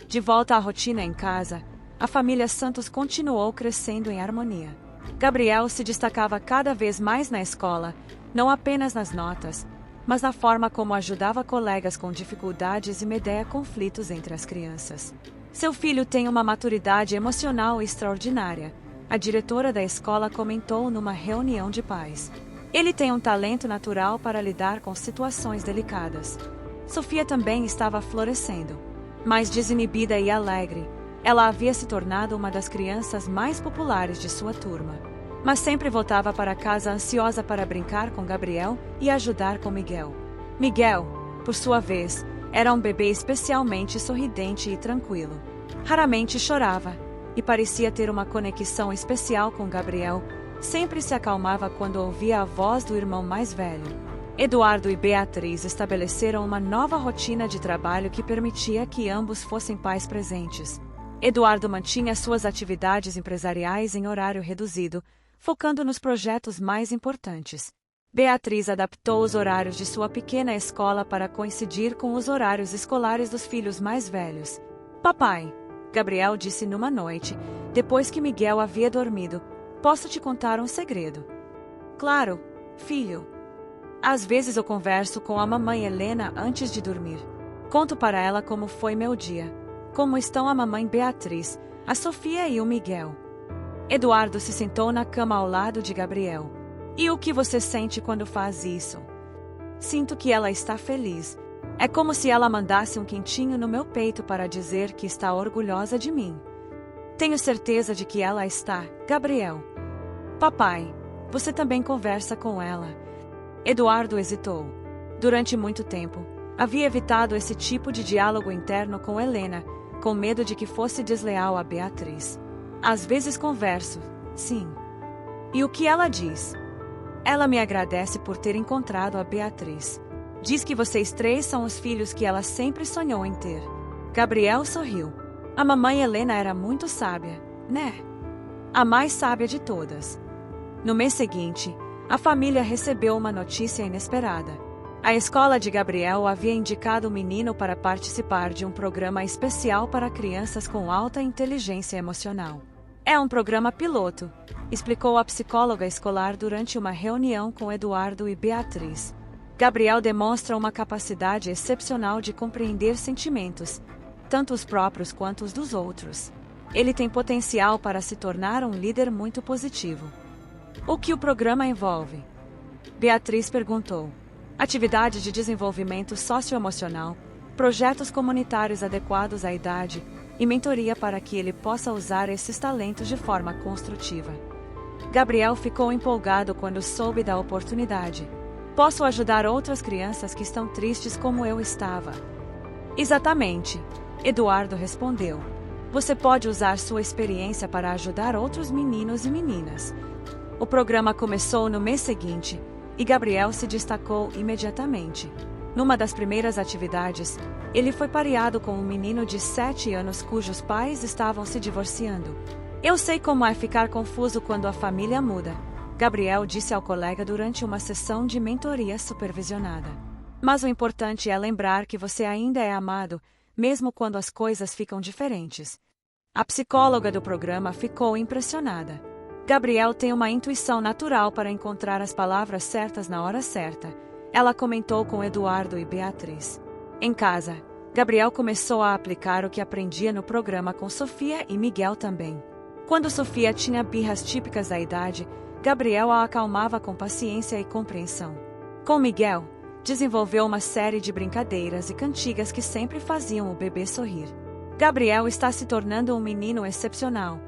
De volta à rotina em casa, a família Santos continuou crescendo em harmonia. Gabriel se destacava cada vez mais na escola, não apenas nas notas, mas na forma como ajudava colegas com dificuldades e media conflitos entre as crianças. Seu filho tem uma maturidade emocional extraordinária, a diretora da escola comentou numa reunião de pais. Ele tem um talento natural para lidar com situações delicadas. Sofia também estava florescendo. Mais desinibida e alegre, ela havia se tornado uma das crianças mais populares de sua turma. Mas sempre voltava para casa ansiosa para brincar com Gabriel e ajudar com Miguel. Miguel, por sua vez, era um bebê especialmente sorridente e tranquilo. Raramente chorava, e parecia ter uma conexão especial com Gabriel, sempre se acalmava quando ouvia a voz do irmão mais velho. Eduardo e Beatriz estabeleceram uma nova rotina de trabalho que permitia que ambos fossem pais presentes. Eduardo mantinha suas atividades empresariais em horário reduzido, focando nos projetos mais importantes. Beatriz adaptou os horários de sua pequena escola para coincidir com os horários escolares dos filhos mais velhos. Papai, Gabriel disse numa noite, depois que Miguel havia dormido, posso te contar um segredo? Claro, filho. Às vezes eu converso com a mamãe Helena antes de dormir. Conto para ela como foi meu dia, como estão a mamãe Beatriz, a Sofia e o Miguel. Eduardo se sentou na cama ao lado de Gabriel. E o que você sente quando faz isso? Sinto que ela está feliz. É como se ela mandasse um quentinho no meu peito para dizer que está orgulhosa de mim. Tenho certeza de que ela está, Gabriel. Papai, você também conversa com ela. Eduardo hesitou. Durante muito tempo, havia evitado esse tipo de diálogo interno com Helena, com medo de que fosse desleal a Beatriz. Às vezes converso, sim. E o que ela diz? Ela me agradece por ter encontrado a Beatriz. Diz que vocês três são os filhos que ela sempre sonhou em ter. Gabriel sorriu. A mamãe Helena era muito sábia, né? A mais sábia de todas. No mês seguinte, a família recebeu uma notícia inesperada. A escola de Gabriel havia indicado o menino para participar de um programa especial para crianças com alta inteligência emocional. É um programa piloto, explicou a psicóloga escolar durante uma reunião com Eduardo e Beatriz. Gabriel demonstra uma capacidade excepcional de compreender sentimentos, tanto os próprios quanto os dos outros. Ele tem potencial para se tornar um líder muito positivo. O que o programa envolve? Beatriz perguntou. Atividade de desenvolvimento socioemocional, projetos comunitários adequados à idade e mentoria para que ele possa usar esses talentos de forma construtiva. Gabriel ficou empolgado quando soube da oportunidade. Posso ajudar outras crianças que estão tristes como eu estava. Exatamente, Eduardo respondeu. Você pode usar sua experiência para ajudar outros meninos e meninas. O programa começou no mês seguinte, e Gabriel se destacou imediatamente. Numa das primeiras atividades, ele foi pareado com um menino de 7 anos cujos pais estavam se divorciando. Eu sei como é ficar confuso quando a família muda, Gabriel disse ao colega durante uma sessão de mentoria supervisionada. Mas o importante é lembrar que você ainda é amado, mesmo quando as coisas ficam diferentes. A psicóloga do programa ficou impressionada. Gabriel tem uma intuição natural para encontrar as palavras certas na hora certa, ela comentou com Eduardo e Beatriz. Em casa, Gabriel começou a aplicar o que aprendia no programa com Sofia e Miguel também. Quando Sofia tinha birras típicas da idade, Gabriel a acalmava com paciência e compreensão. Com Miguel, desenvolveu uma série de brincadeiras e cantigas que sempre faziam o bebê sorrir. Gabriel está se tornando um menino excepcional,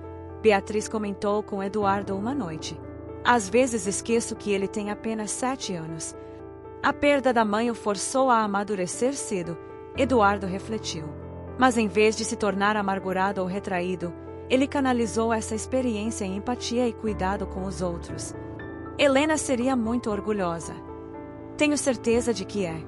Beatriz comentou com Eduardo uma noite. Às vezes esqueço que ele tem apenas 7 anos. A perda da mãe o forçou a amadurecer cedo, Eduardo refletiu. Mas em vez de se tornar amargurado ou retraído, ele canalizou essa experiência em empatia e cuidado com os outros. Helena seria muito orgulhosa. Tenho certeza de que é.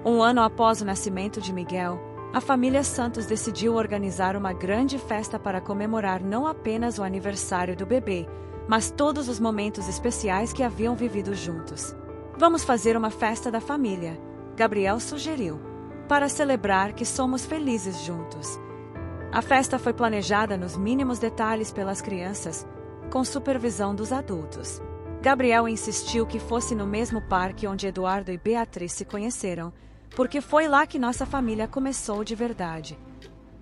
Um ano após o nascimento de Miguel, a família Santos decidiu organizar uma grande festa para comemorar não apenas o aniversário do bebê, mas todos os momentos especiais que haviam vivido juntos. Vamos fazer uma festa da família, Gabriel sugeriu, para celebrar que somos felizes juntos. A festa foi planejada nos mínimos detalhes pelas crianças, com supervisão dos adultos. Gabriel insistiu que fosse no mesmo parque onde Eduardo e Beatriz se conheceram, porque foi lá que nossa família começou de verdade.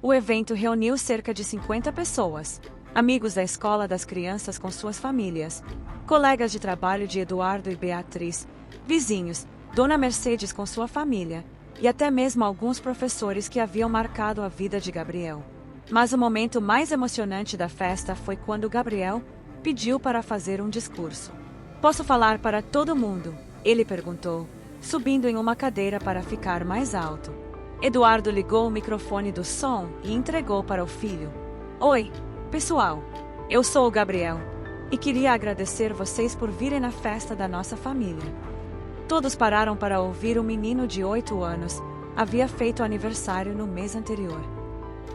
O evento reuniu cerca de 50 pessoas, amigos da escola das crianças com suas famílias, colegas de trabalho de Eduardo e Beatriz, vizinhos, Dona Mercedes com sua família, e até mesmo alguns professores que haviam marcado a vida de Gabriel. Mas o momento mais emocionante da festa foi quando Gabriel pediu para fazer um discurso. Posso falar para todo mundo? Ele perguntou, subindo em uma cadeira para ficar mais alto. Eduardo ligou o microfone do som e entregou para o filho. Oi, pessoal, eu sou o Gabriel, e queria agradecer vocês por virem na festa da nossa família. Todos pararam para ouvir o menino de 8 anos, havia feito aniversário no mês anterior.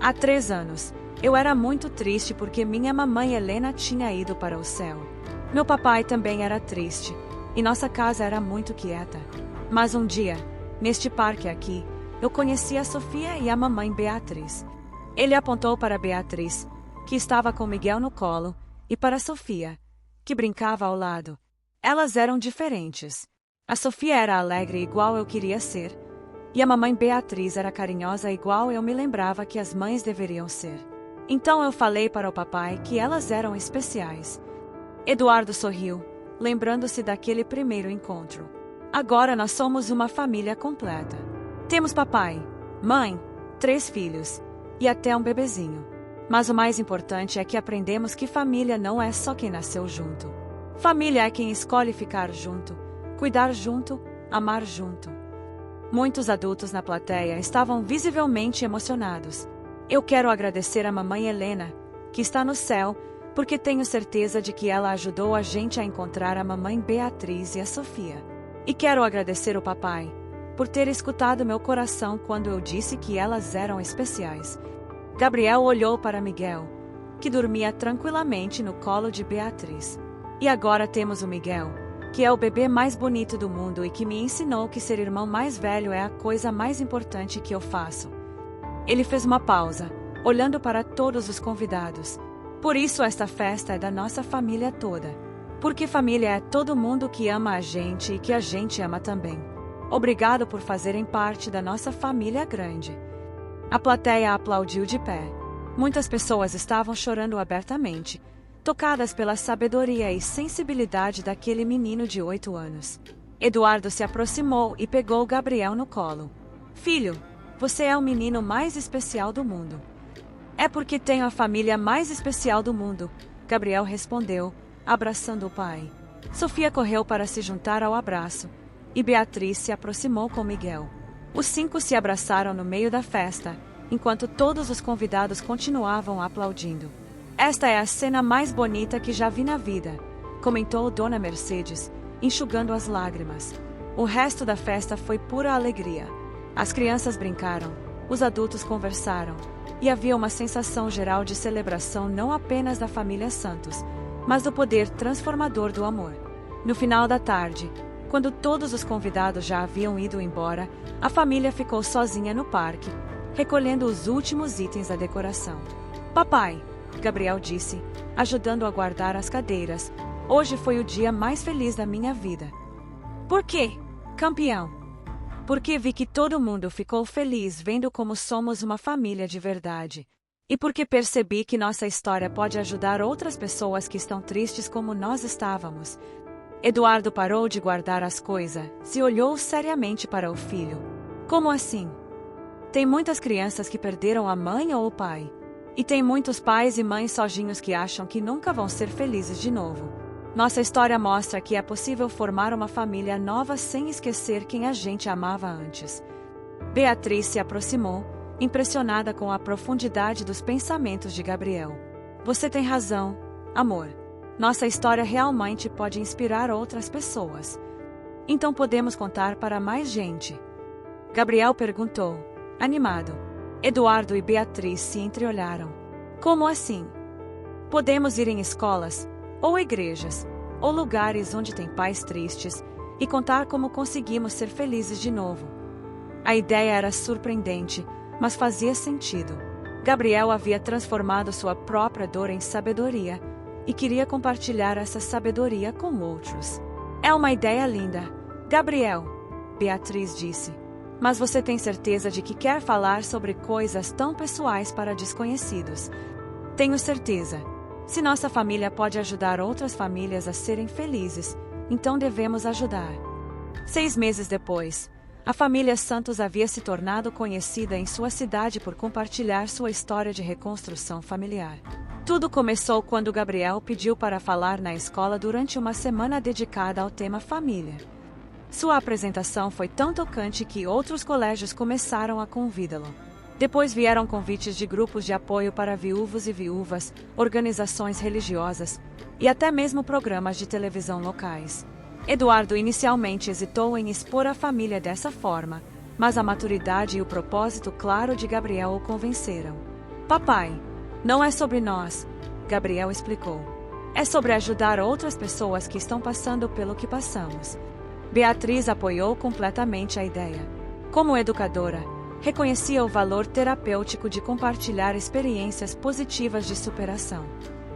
Há 3 anos, eu era muito triste porque minha mamãe Helena tinha ido para o céu. Meu papai também era triste, e nossa casa era muito quieta. Mas um dia, neste parque aqui, eu conheci a Sofia e a mamãe Beatriz. Ele apontou para Beatriz, que estava com Miguel no colo, e para Sofia, que brincava ao lado. Elas eram diferentes. A Sofia era alegre igual eu queria ser, e a mamãe Beatriz era carinhosa igual eu me lembrava que as mães deveriam ser. Então eu falei para o papai que elas eram especiais. Eduardo sorriu, lembrando-se daquele primeiro encontro. Agora nós somos uma família completa. Temos papai, mãe, 3 filhos e até um bebezinho. Mas o mais importante é que aprendemos que família não é só quem nasceu junto. Família é quem escolhe ficar junto, cuidar junto, amar junto. Muitos adultos na plateia estavam visivelmente emocionados. Eu quero agradecer a mamãe Helena, que está no céu, porque tenho certeza de que ela ajudou a gente a encontrar a mamãe Beatriz e a Sofia. E quero agradecer o papai, por ter escutado meu coração quando eu disse que elas eram especiais. Gabriel olhou para Miguel, que dormia tranquilamente no colo de Beatriz. E agora temos o Miguel, que é o bebê mais bonito do mundo e que me ensinou que ser irmão mais velho é a coisa mais importante que eu faço. Ele fez uma pausa, olhando para todos os convidados. Por isso esta festa é da nossa família toda. Porque família é todo mundo que ama a gente e que a gente ama também. Obrigado por fazerem parte da nossa família grande. A plateia aplaudiu de pé. Muitas pessoas estavam chorando abertamente, tocadas pela sabedoria e sensibilidade daquele menino de 8 anos. Eduardo se aproximou e pegou Gabriel no colo. Filho, você é o menino mais especial do mundo. É porque tenho a família mais especial do mundo, Gabriel respondeu, abraçando o pai. Sofia correu para se juntar ao abraço, e Beatriz se aproximou com Miguel. Os 5 se abraçaram no meio da festa, enquanto todos os convidados continuavam aplaudindo. Esta é a cena mais bonita que já vi na vida, comentou Dona Mercedes, enxugando as lágrimas. O resto da festa foi pura alegria. As crianças brincaram, os adultos conversaram, e havia uma sensação geral de celebração não apenas da família Santos, mas do poder transformador do amor. No final da tarde, quando todos os convidados já haviam ido embora, a família ficou sozinha no parque, recolhendo os últimos itens da decoração. Papai, Gabriel disse, ajudando a guardar as cadeiras, hoje foi o dia mais feliz da minha vida. Por quê, campeão? Porque vi que todo mundo ficou feliz vendo como somos uma família de verdade. E porque percebi que nossa história pode ajudar outras pessoas que estão tristes como nós estávamos. Eduardo parou de guardar as coisas e olhou seriamente para o filho. Como assim? Tem muitas crianças que perderam a mãe ou o pai. E tem muitos pais e mães sozinhos que acham que nunca vão ser felizes de novo. Nossa história mostra que é possível formar uma família nova sem esquecer quem a gente amava antes. Beatriz se aproximou, impressionada com a profundidade dos pensamentos de Gabriel. Você tem razão, amor. Nossa história realmente pode inspirar outras pessoas. Então podemos contar para mais gente? Gabriel perguntou, animado. Eduardo e Beatriz se entreolharam. Como assim? Podemos ir em escolas, ou igrejas, ou lugares onde tem pais tristes, e contar como conseguimos ser felizes de novo. A ideia era surpreendente, mas fazia sentido. Gabriel havia transformado sua própria dor em sabedoria, e queria compartilhar essa sabedoria com outros. É uma ideia linda, Gabriel, Beatriz disse. Mas você tem certeza de que quer falar sobre coisas tão pessoais para desconhecidos? Tenho certeza. Se nossa família pode ajudar outras famílias a serem felizes, então devemos ajudar. 6 meses depois, a família Santos havia se tornado conhecida em sua cidade por compartilhar sua história de reconstrução familiar. Tudo começou quando Gabriel pediu para falar na escola durante uma semana dedicada ao tema família. Sua apresentação foi tão tocante que outros colégios começaram a convidá-lo. Depois vieram convites de grupos de apoio para viúvos e viúvas, organizações religiosas e até mesmo programas de televisão locais. Eduardo inicialmente hesitou em expor a família dessa forma, mas a maturidade e o propósito claro de Gabriel o convenceram. Papai, não é sobre nós, Gabriel explicou. É sobre ajudar outras pessoas que estão passando pelo que passamos. Beatriz apoiou completamente a ideia. Como educadora, reconhecia o valor terapêutico de compartilhar experiências positivas de superação.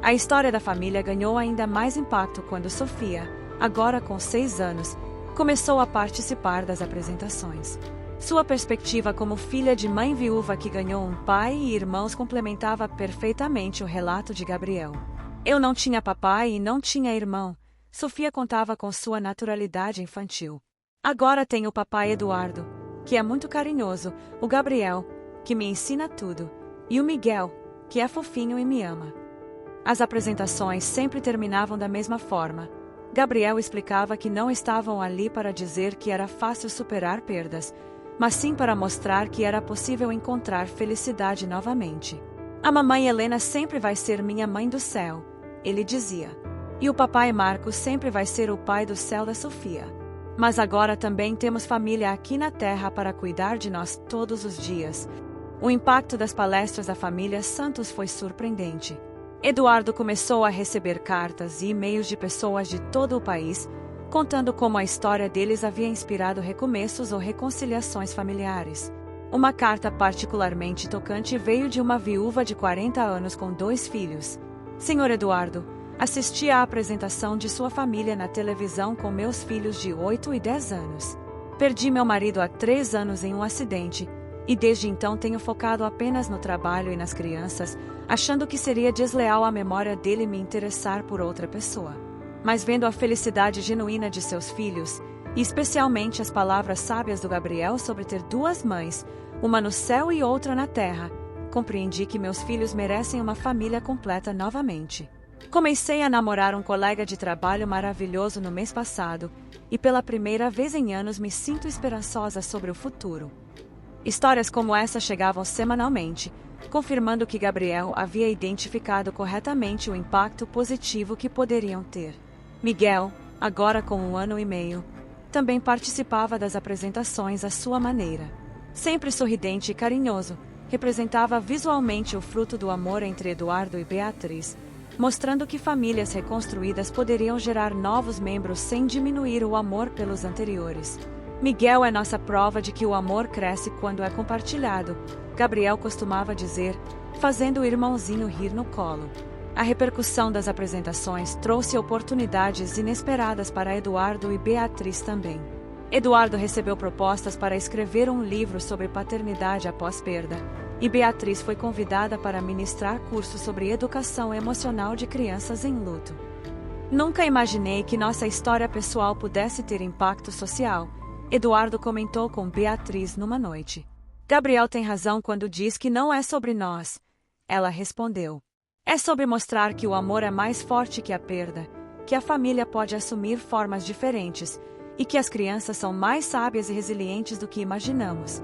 A história da família ganhou ainda mais impacto quando Sofia, agora com 6 anos, começou a participar das apresentações. Sua perspectiva como filha de mãe viúva que ganhou um pai e irmãos complementava perfeitamente o relato de Gabriel. Eu não tinha papai e não tinha irmão, Sofia contava com sua naturalidade infantil. Agora tenho o papai Eduardo, que é muito carinhoso, o Gabriel, que me ensina tudo, e o Miguel, que é fofinho e me ama. As apresentações sempre terminavam da mesma forma. Gabriel explicava que não estavam ali para dizer que era fácil superar perdas, mas sim para mostrar que era possível encontrar felicidade novamente. A mamãe Helena sempre vai ser minha mãe do céu, ele dizia. E o papai Marcos sempre vai ser o pai do céu da Sofia. Mas agora também temos família aqui na Terra para cuidar de nós todos os dias. O impacto das palestras da família Santos foi surpreendente. Eduardo começou a receber cartas e e-mails de pessoas de todo o país, contando como a história deles havia inspirado recomeços ou reconciliações familiares. Uma carta particularmente tocante veio de uma viúva de 40 anos com 2 filhos. Senhor Eduardo, assisti à apresentação de sua família na televisão com meus filhos de 8 e 10 anos. Perdi meu marido há 3 anos em um acidente, e desde então tenho focado apenas no trabalho e nas crianças, achando que seria desleal à memória dele me interessar por outra pessoa. Mas vendo a felicidade genuína de seus filhos, e especialmente as palavras sábias do Gabriel sobre ter 2 mães, uma no céu e outra na terra, compreendi que meus filhos merecem uma família completa novamente. Comecei a namorar um colega de trabalho maravilhoso no mês passado, e pela primeira vez em anos me sinto esperançosa sobre o futuro. Histórias como essa chegavam semanalmente, confirmando que Gabriel havia identificado corretamente o impacto positivo que poderiam ter. Miguel, agora com 1 ano e meio, também participava das apresentações à sua maneira. Sempre sorridente e carinhoso, representava visualmente o fruto do amor entre Eduardo e Beatriz, mostrando que famílias reconstruídas poderiam gerar novos membros sem diminuir o amor pelos anteriores. Miguel é nossa prova de que o amor cresce quando é compartilhado, Gabriel costumava dizer, fazendo o irmãozinho rir no colo. A repercussão das apresentações trouxe oportunidades inesperadas para Eduardo e Beatriz também. Eduardo recebeu propostas para escrever um livro sobre paternidade após perda, e Beatriz foi convidada para ministrar cursos sobre educação emocional de crianças em luto. Nunca imaginei que nossa história pessoal pudesse ter impacto social, Eduardo comentou com Beatriz numa noite. Gabriel tem razão quando diz que não é sobre nós. Ela respondeu. É sobre mostrar que o amor é mais forte que a perda, que a família pode assumir formas diferentes e que as crianças são mais sábias e resilientes do que imaginamos.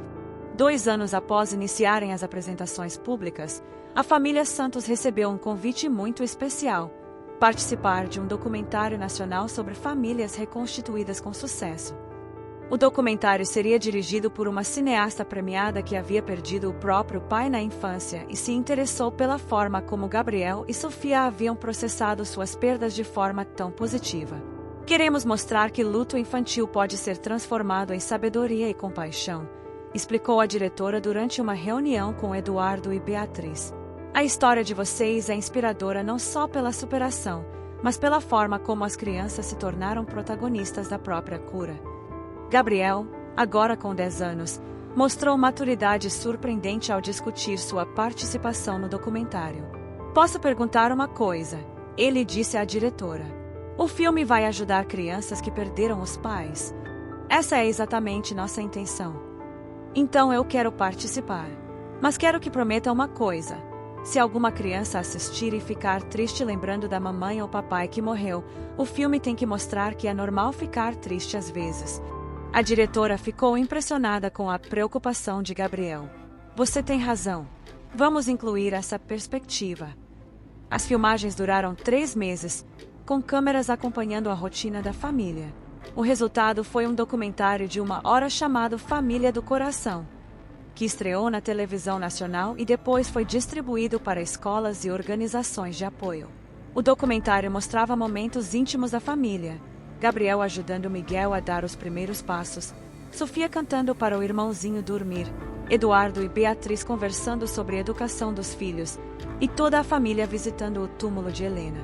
2 anos após iniciarem as apresentações públicas, a família Santos recebeu um convite muito especial: participar de um documentário nacional sobre famílias reconstituídas com sucesso. O documentário seria dirigido por uma cineasta premiada que havia perdido o próprio pai na infância e se interessou pela forma como Gabriel e Sofia haviam processado suas perdas de forma tão positiva. Queremos mostrar que luto infantil pode ser transformado em sabedoria e compaixão, explicou a diretora durante uma reunião com Eduardo e Beatriz. A história de vocês é inspiradora não só pela superação, mas pela forma como as crianças se tornaram protagonistas da própria cura. Gabriel, agora com 10 anos, mostrou maturidade surpreendente ao discutir sua participação no documentário. Posso perguntar uma coisa? Ele disse à diretora. O filme vai ajudar crianças que perderam os pais? Essa é exatamente nossa intenção. Então eu quero participar. Mas quero que prometa uma coisa. Se alguma criança assistir e ficar triste lembrando da mamãe ou papai que morreu, o filme tem que mostrar que é normal ficar triste às vezes. A diretora ficou impressionada com a preocupação de Gabriel. Você tem razão. Vamos incluir essa perspectiva. As filmagens duraram 3 meses, com câmeras acompanhando a rotina da família. O resultado foi um documentário de 1 hora chamado Família do Coração, que estreou na televisão nacional e depois foi distribuído para escolas e organizações de apoio. O documentário mostrava momentos íntimos da família, Gabriel ajudando Miguel a dar os primeiros passos, Sofia cantando para o irmãozinho dormir, Eduardo e Beatriz conversando sobre a educação dos filhos, e toda a família visitando o túmulo de Helena.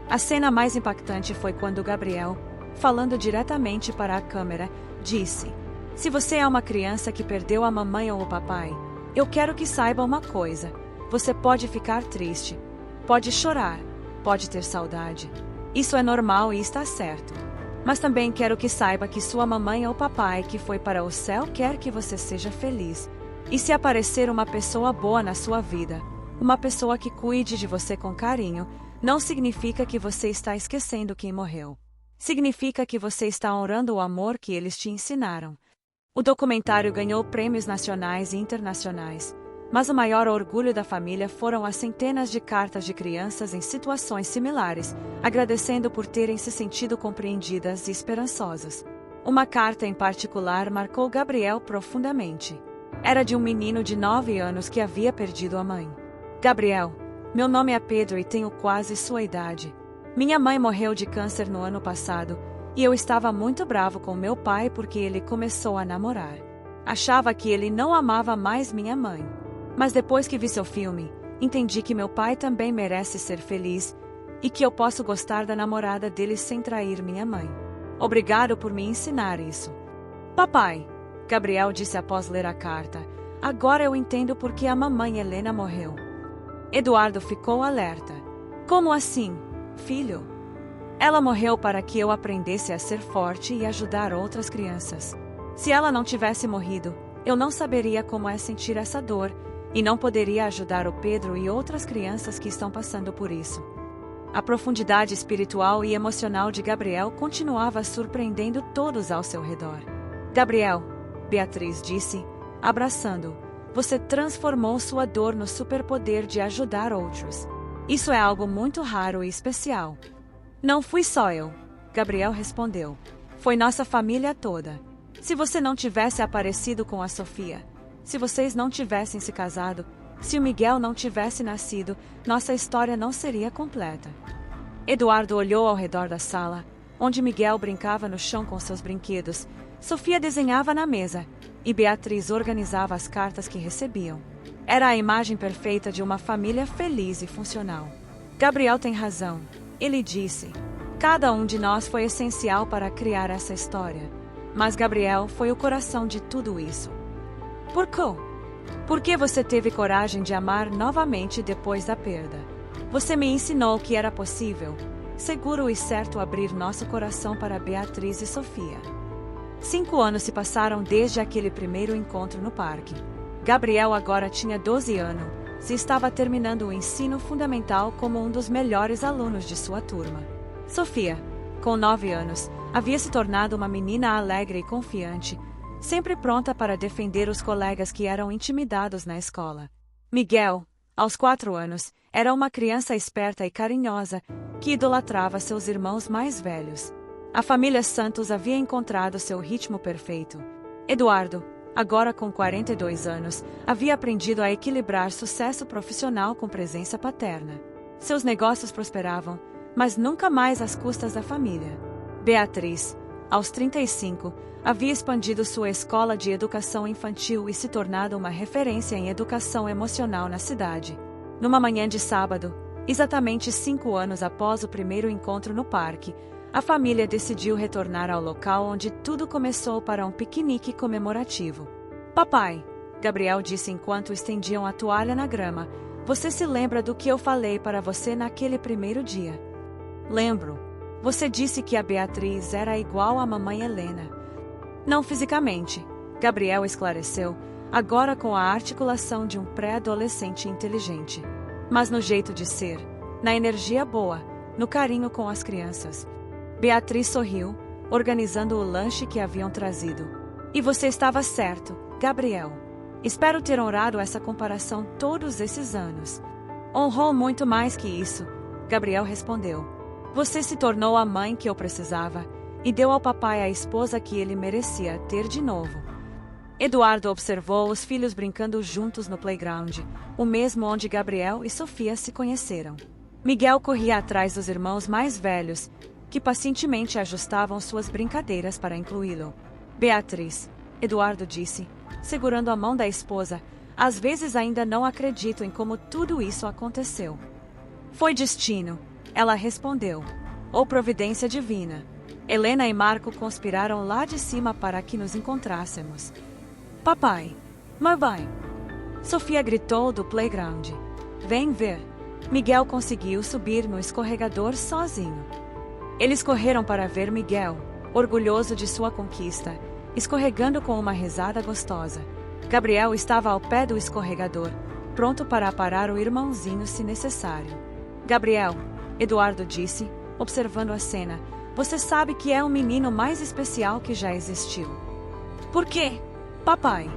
A cena mais impactante foi quando Gabriel, falando diretamente para a câmera, disse: Se você é uma criança que perdeu a mamãe ou o papai, eu quero que saiba uma coisa: você pode ficar triste, pode chorar, pode ter saudade. Isso é normal e está certo. Mas também quero que saiba que sua mamãe ou papai que foi para o céu quer que você seja feliz. E se aparecer uma pessoa boa na sua vida, uma pessoa que cuide de você com carinho, não significa que você está esquecendo quem morreu. Significa que você está honrando o amor que eles te ensinaram. O documentário ganhou prêmios nacionais e internacionais, mas o maior orgulho da família foram as centenas de cartas de crianças em situações similares, agradecendo por terem se sentido compreendidas e esperançosas. Uma carta em particular marcou Gabriel profundamente. Era de um menino de 9 anos que havia perdido a mãe. Gabriel, meu nome é Pedro e tenho quase sua idade. Minha mãe morreu de câncer no ano passado, e eu estava muito bravo com meu pai porque ele começou a namorar. Achava que ele não amava mais minha mãe. Mas depois que vi seu filme, entendi que meu pai também merece ser feliz e que eu posso gostar da namorada dele sem trair minha mãe. Obrigado por me ensinar isso. Papai, Gabriel disse após ler a carta, agora eu entendo por que a mamãe Helena morreu. Eduardo ficou alerta. Como assim, filho? Ela morreu para que eu aprendesse a ser forte e ajudar outras crianças. Se ela não tivesse morrido, eu não saberia como é sentir essa dor e não poderia ajudar o Pedro e outras crianças que estão passando por isso. A profundidade espiritual e emocional de Gabriel continuava surpreendendo todos ao seu redor. Gabriel, Beatriz disse, abraçando, você transformou sua dor no superpoder de ajudar outros. Isso é algo muito raro e especial. Não fui só eu, Gabriel respondeu. Foi nossa família toda. Se você não tivesse aparecido com a Sofia, se vocês não tivessem se casado, se o Miguel não tivesse nascido, nossa história não seria completa. Eduardo olhou ao redor da sala, onde Miguel brincava no chão com seus brinquedos, Sofia desenhava na mesa, e Beatriz organizava as cartas que recebiam. Era a imagem perfeita de uma família feliz e funcional. Gabriel tem razão, ele disse. Cada um de nós foi essencial para criar essa história. Mas Gabriel foi o coração de tudo isso. Por quê? Por que você teve coragem de amar novamente depois da perda? Você me ensinou que era possível, seguro e certo abrir nosso coração para Beatriz e Sofia. 5 anos se passaram desde aquele primeiro encontro no parque. Gabriel agora tinha 12 anos e estava terminando o ensino fundamental como um dos melhores alunos de sua turma. Sofia, com 9 anos, havia se tornado uma menina alegre e confiante, sempre pronta para defender os colegas que eram intimidados na escola. Miguel, aos 4 anos, era uma criança esperta e carinhosa que idolatrava seus irmãos mais velhos. A família Santos havia encontrado seu ritmo perfeito. Eduardo, agora com 42 anos, havia aprendido a equilibrar sucesso profissional com presença paterna. Seus negócios prosperavam, mas nunca mais às custas da família. Beatriz, aos 35, havia expandido sua escola de educação infantil e se tornado uma referência em educação emocional na cidade. Numa manhã de sábado, exatamente 5 anos após o primeiro encontro no parque, a família decidiu retornar ao local onde tudo começou para um piquenique comemorativo. Papai, Gabriel disse enquanto estendiam a toalha na grama, você se lembra do que eu falei para você naquele primeiro dia? Lembro. Você disse que a Beatriz era igual à mamãe Helena. Não fisicamente, Gabriel esclareceu, agora com a articulação de um pré-adolescente inteligente. Mas no jeito de ser, na energia boa, no carinho com as crianças. Beatriz sorriu, organizando o lanche que haviam trazido. E você estava certo, Gabriel. Espero ter honrado essa comparação todos esses anos. Honrou muito mais que isso, Gabriel respondeu. Você se tornou a mãe que eu precisava e deu ao papai a esposa que ele merecia ter de novo. Eduardo observou os filhos brincando juntos no playground, o mesmo onde Gabriel e Sofia se conheceram. Miguel corria atrás dos irmãos mais velhos, que pacientemente ajustavam suas brincadeiras para incluí-lo. Beatriz, Eduardo disse, segurando a mão da esposa, às vezes ainda não acredito em como tudo isso aconteceu. Foi destino, ela respondeu, ou providência divina. Helena e Marco conspiraram lá de cima para que nos encontrássemos. Papai! Mamãe! Sofia gritou do playground. Vem ver! Miguel conseguiu subir no escorregador sozinho. Eles correram para ver Miguel, orgulhoso de sua conquista, escorregando com uma risada gostosa. Gabriel estava ao pé do escorregador, pronto para parar o irmãozinho se necessário. Gabriel, Eduardo disse, observando a cena, você sabe que é o menino mais especial que já existiu. Por quê, papai?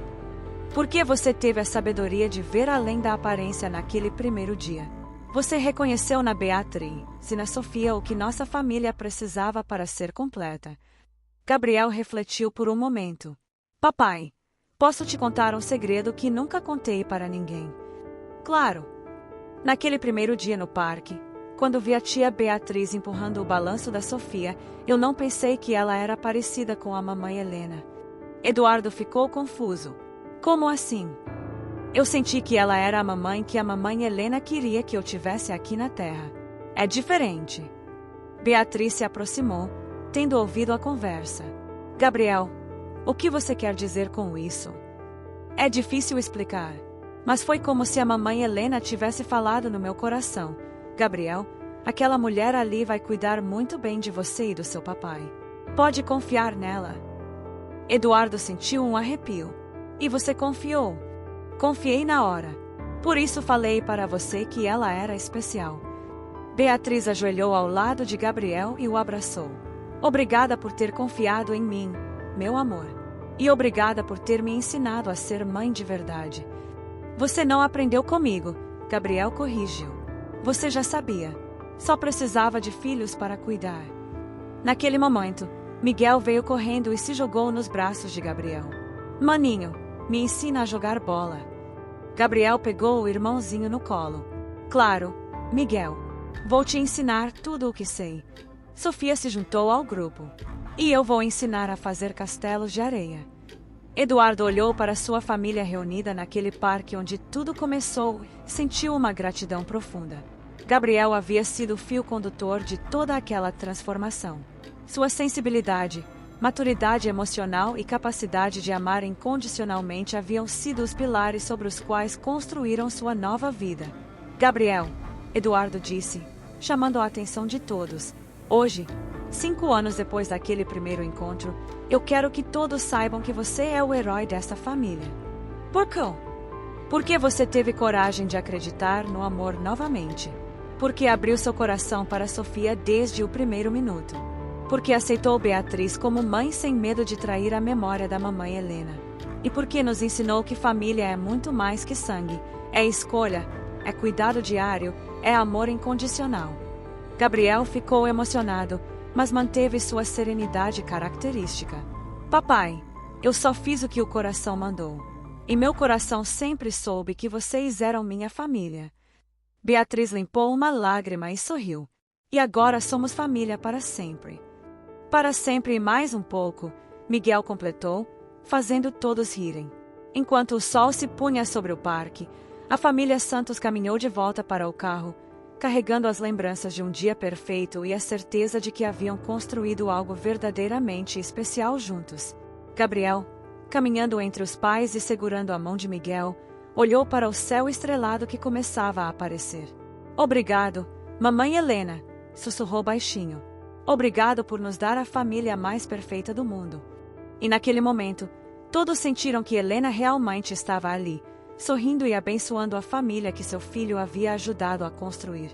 Porque você teve a sabedoria de ver além da aparência naquele primeiro dia. Você reconheceu na Beatriz e na Sofia o que nossa família precisava para ser completa. Gabriel refletiu por um momento. Papai, posso te contar um segredo que nunca contei para ninguém. Claro. Naquele primeiro dia no parque, quando vi a tia Beatriz empurrando o balanço da Sofia, eu não pensei que ela era parecida com a mamãe Helena. Eduardo ficou confuso. Como assim? Eu senti que ela era a mamãe que a mamãe Helena queria que eu tivesse aqui na Terra. É diferente. Beatriz se aproximou, tendo ouvido a conversa. Gabriel, o que você quer dizer com isso? É difícil explicar, mas foi como se a mamãe Helena tivesse falado no meu coração. Gabriel, aquela mulher ali vai cuidar muito bem de você e do seu papai. Pode confiar nela. Eduardo sentiu um arrepio. E você confiou? Confiei na hora. Por isso falei para você que ela era especial. Beatriz ajoelhou ao lado de Gabriel e o abraçou. Obrigada por ter confiado em mim, meu amor. E obrigada por ter me ensinado a ser mãe de verdade. Você não aprendeu comigo, Gabriel corrigiu. Você já sabia. Só precisava de filhos para cuidar. Naquele momento, Miguel veio correndo e se jogou nos braços de Gabriel. Maninho, me ensina a jogar bola. Gabriel pegou o irmãozinho no colo. Claro, Miguel. Vou te ensinar tudo o que sei. Sofia se juntou ao grupo. E eu vou ensinar a fazer castelos de areia. Eduardo olhou para sua família reunida naquele parque onde tudo começou e sentiu uma gratidão profunda. Gabriel havia sido o fio condutor de toda aquela transformação. Sua sensibilidade, maturidade emocional e capacidade de amar incondicionalmente haviam sido os pilares sobre os quais construíram sua nova vida. Gabriel, Eduardo disse, chamando a atenção de todos. Hoje, 5 anos depois daquele primeiro encontro, eu quero que todos saibam que você é o herói dessa família. Por quê? Porque você teve coragem de acreditar no amor novamente. Porque abriu seu coração para Sofia desde o primeiro minuto. Porque aceitou Beatriz como mãe sem medo de trair a memória da mamãe Helena. E porque nos ensinou que família é muito mais que sangue, é escolha, é cuidado diário, é amor incondicional. Gabriel ficou emocionado, mas manteve sua serenidade característica. Papai, eu só fiz o que o coração mandou. E meu coração sempre soube que vocês eram minha família. Beatriz limpou uma lágrima e sorriu. E agora somos família para sempre. Para sempre e mais um pouco, Miguel completou, fazendo todos rirem. Enquanto o sol se punha sobre o parque, a família Santos caminhou de volta para o carro, carregando as lembranças de um dia perfeito e a certeza de que haviam construído algo verdadeiramente especial juntos. Gabriel, caminhando entre os pais e segurando a mão de Miguel, olhou para o céu estrelado que começava a aparecer. Obrigado, mamãe Helena, sussurrou baixinho. Obrigado por nos dar a família mais perfeita do mundo. E naquele momento, todos sentiram que Helena realmente estava ali, sorrindo e abençoando a família que seu filho havia ajudado a construir.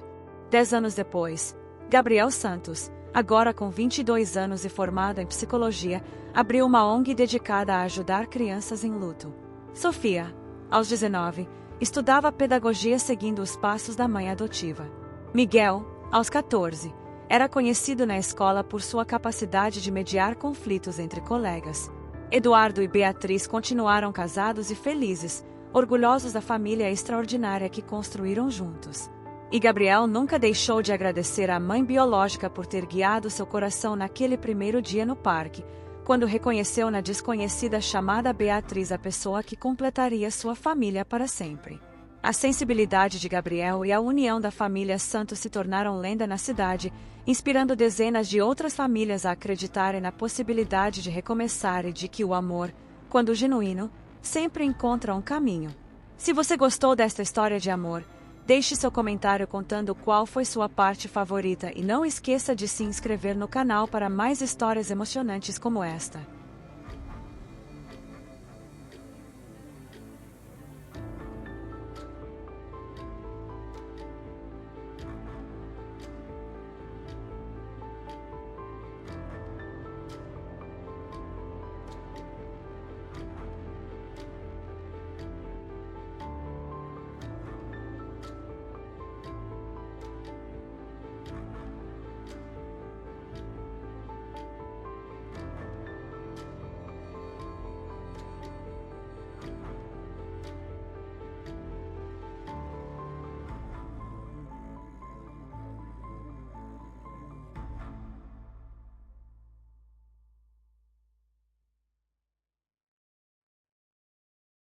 10 anos depois, Gabriel Santos, agora com 22 anos e formado em psicologia, abriu uma ONG dedicada a ajudar crianças em luto. Sofia, aos 19, estudava pedagogia seguindo os passos da mãe adotiva. Miguel, aos 14, era conhecido na escola por sua capacidade de mediar conflitos entre colegas. Eduardo e Beatriz continuaram casados e felizes, orgulhosos da família extraordinária que construíram juntos. E Gabriel nunca deixou de agradecer à mãe biológica por ter guiado seu coração naquele primeiro dia no parque, quando reconheceu na desconhecida chamada Beatriz a pessoa que completaria sua família para sempre. A sensibilidade de Gabriel e a união da família Santos se tornaram lenda na cidade, inspirando dezenas de outras famílias a acreditarem na possibilidade de recomeçar e de que o amor, quando genuíno, sempre encontra um caminho. Se você gostou desta história de amor, deixe seu comentário contando qual foi sua parte favorita e não esqueça de se inscrever no canal para mais histórias emocionantes como esta.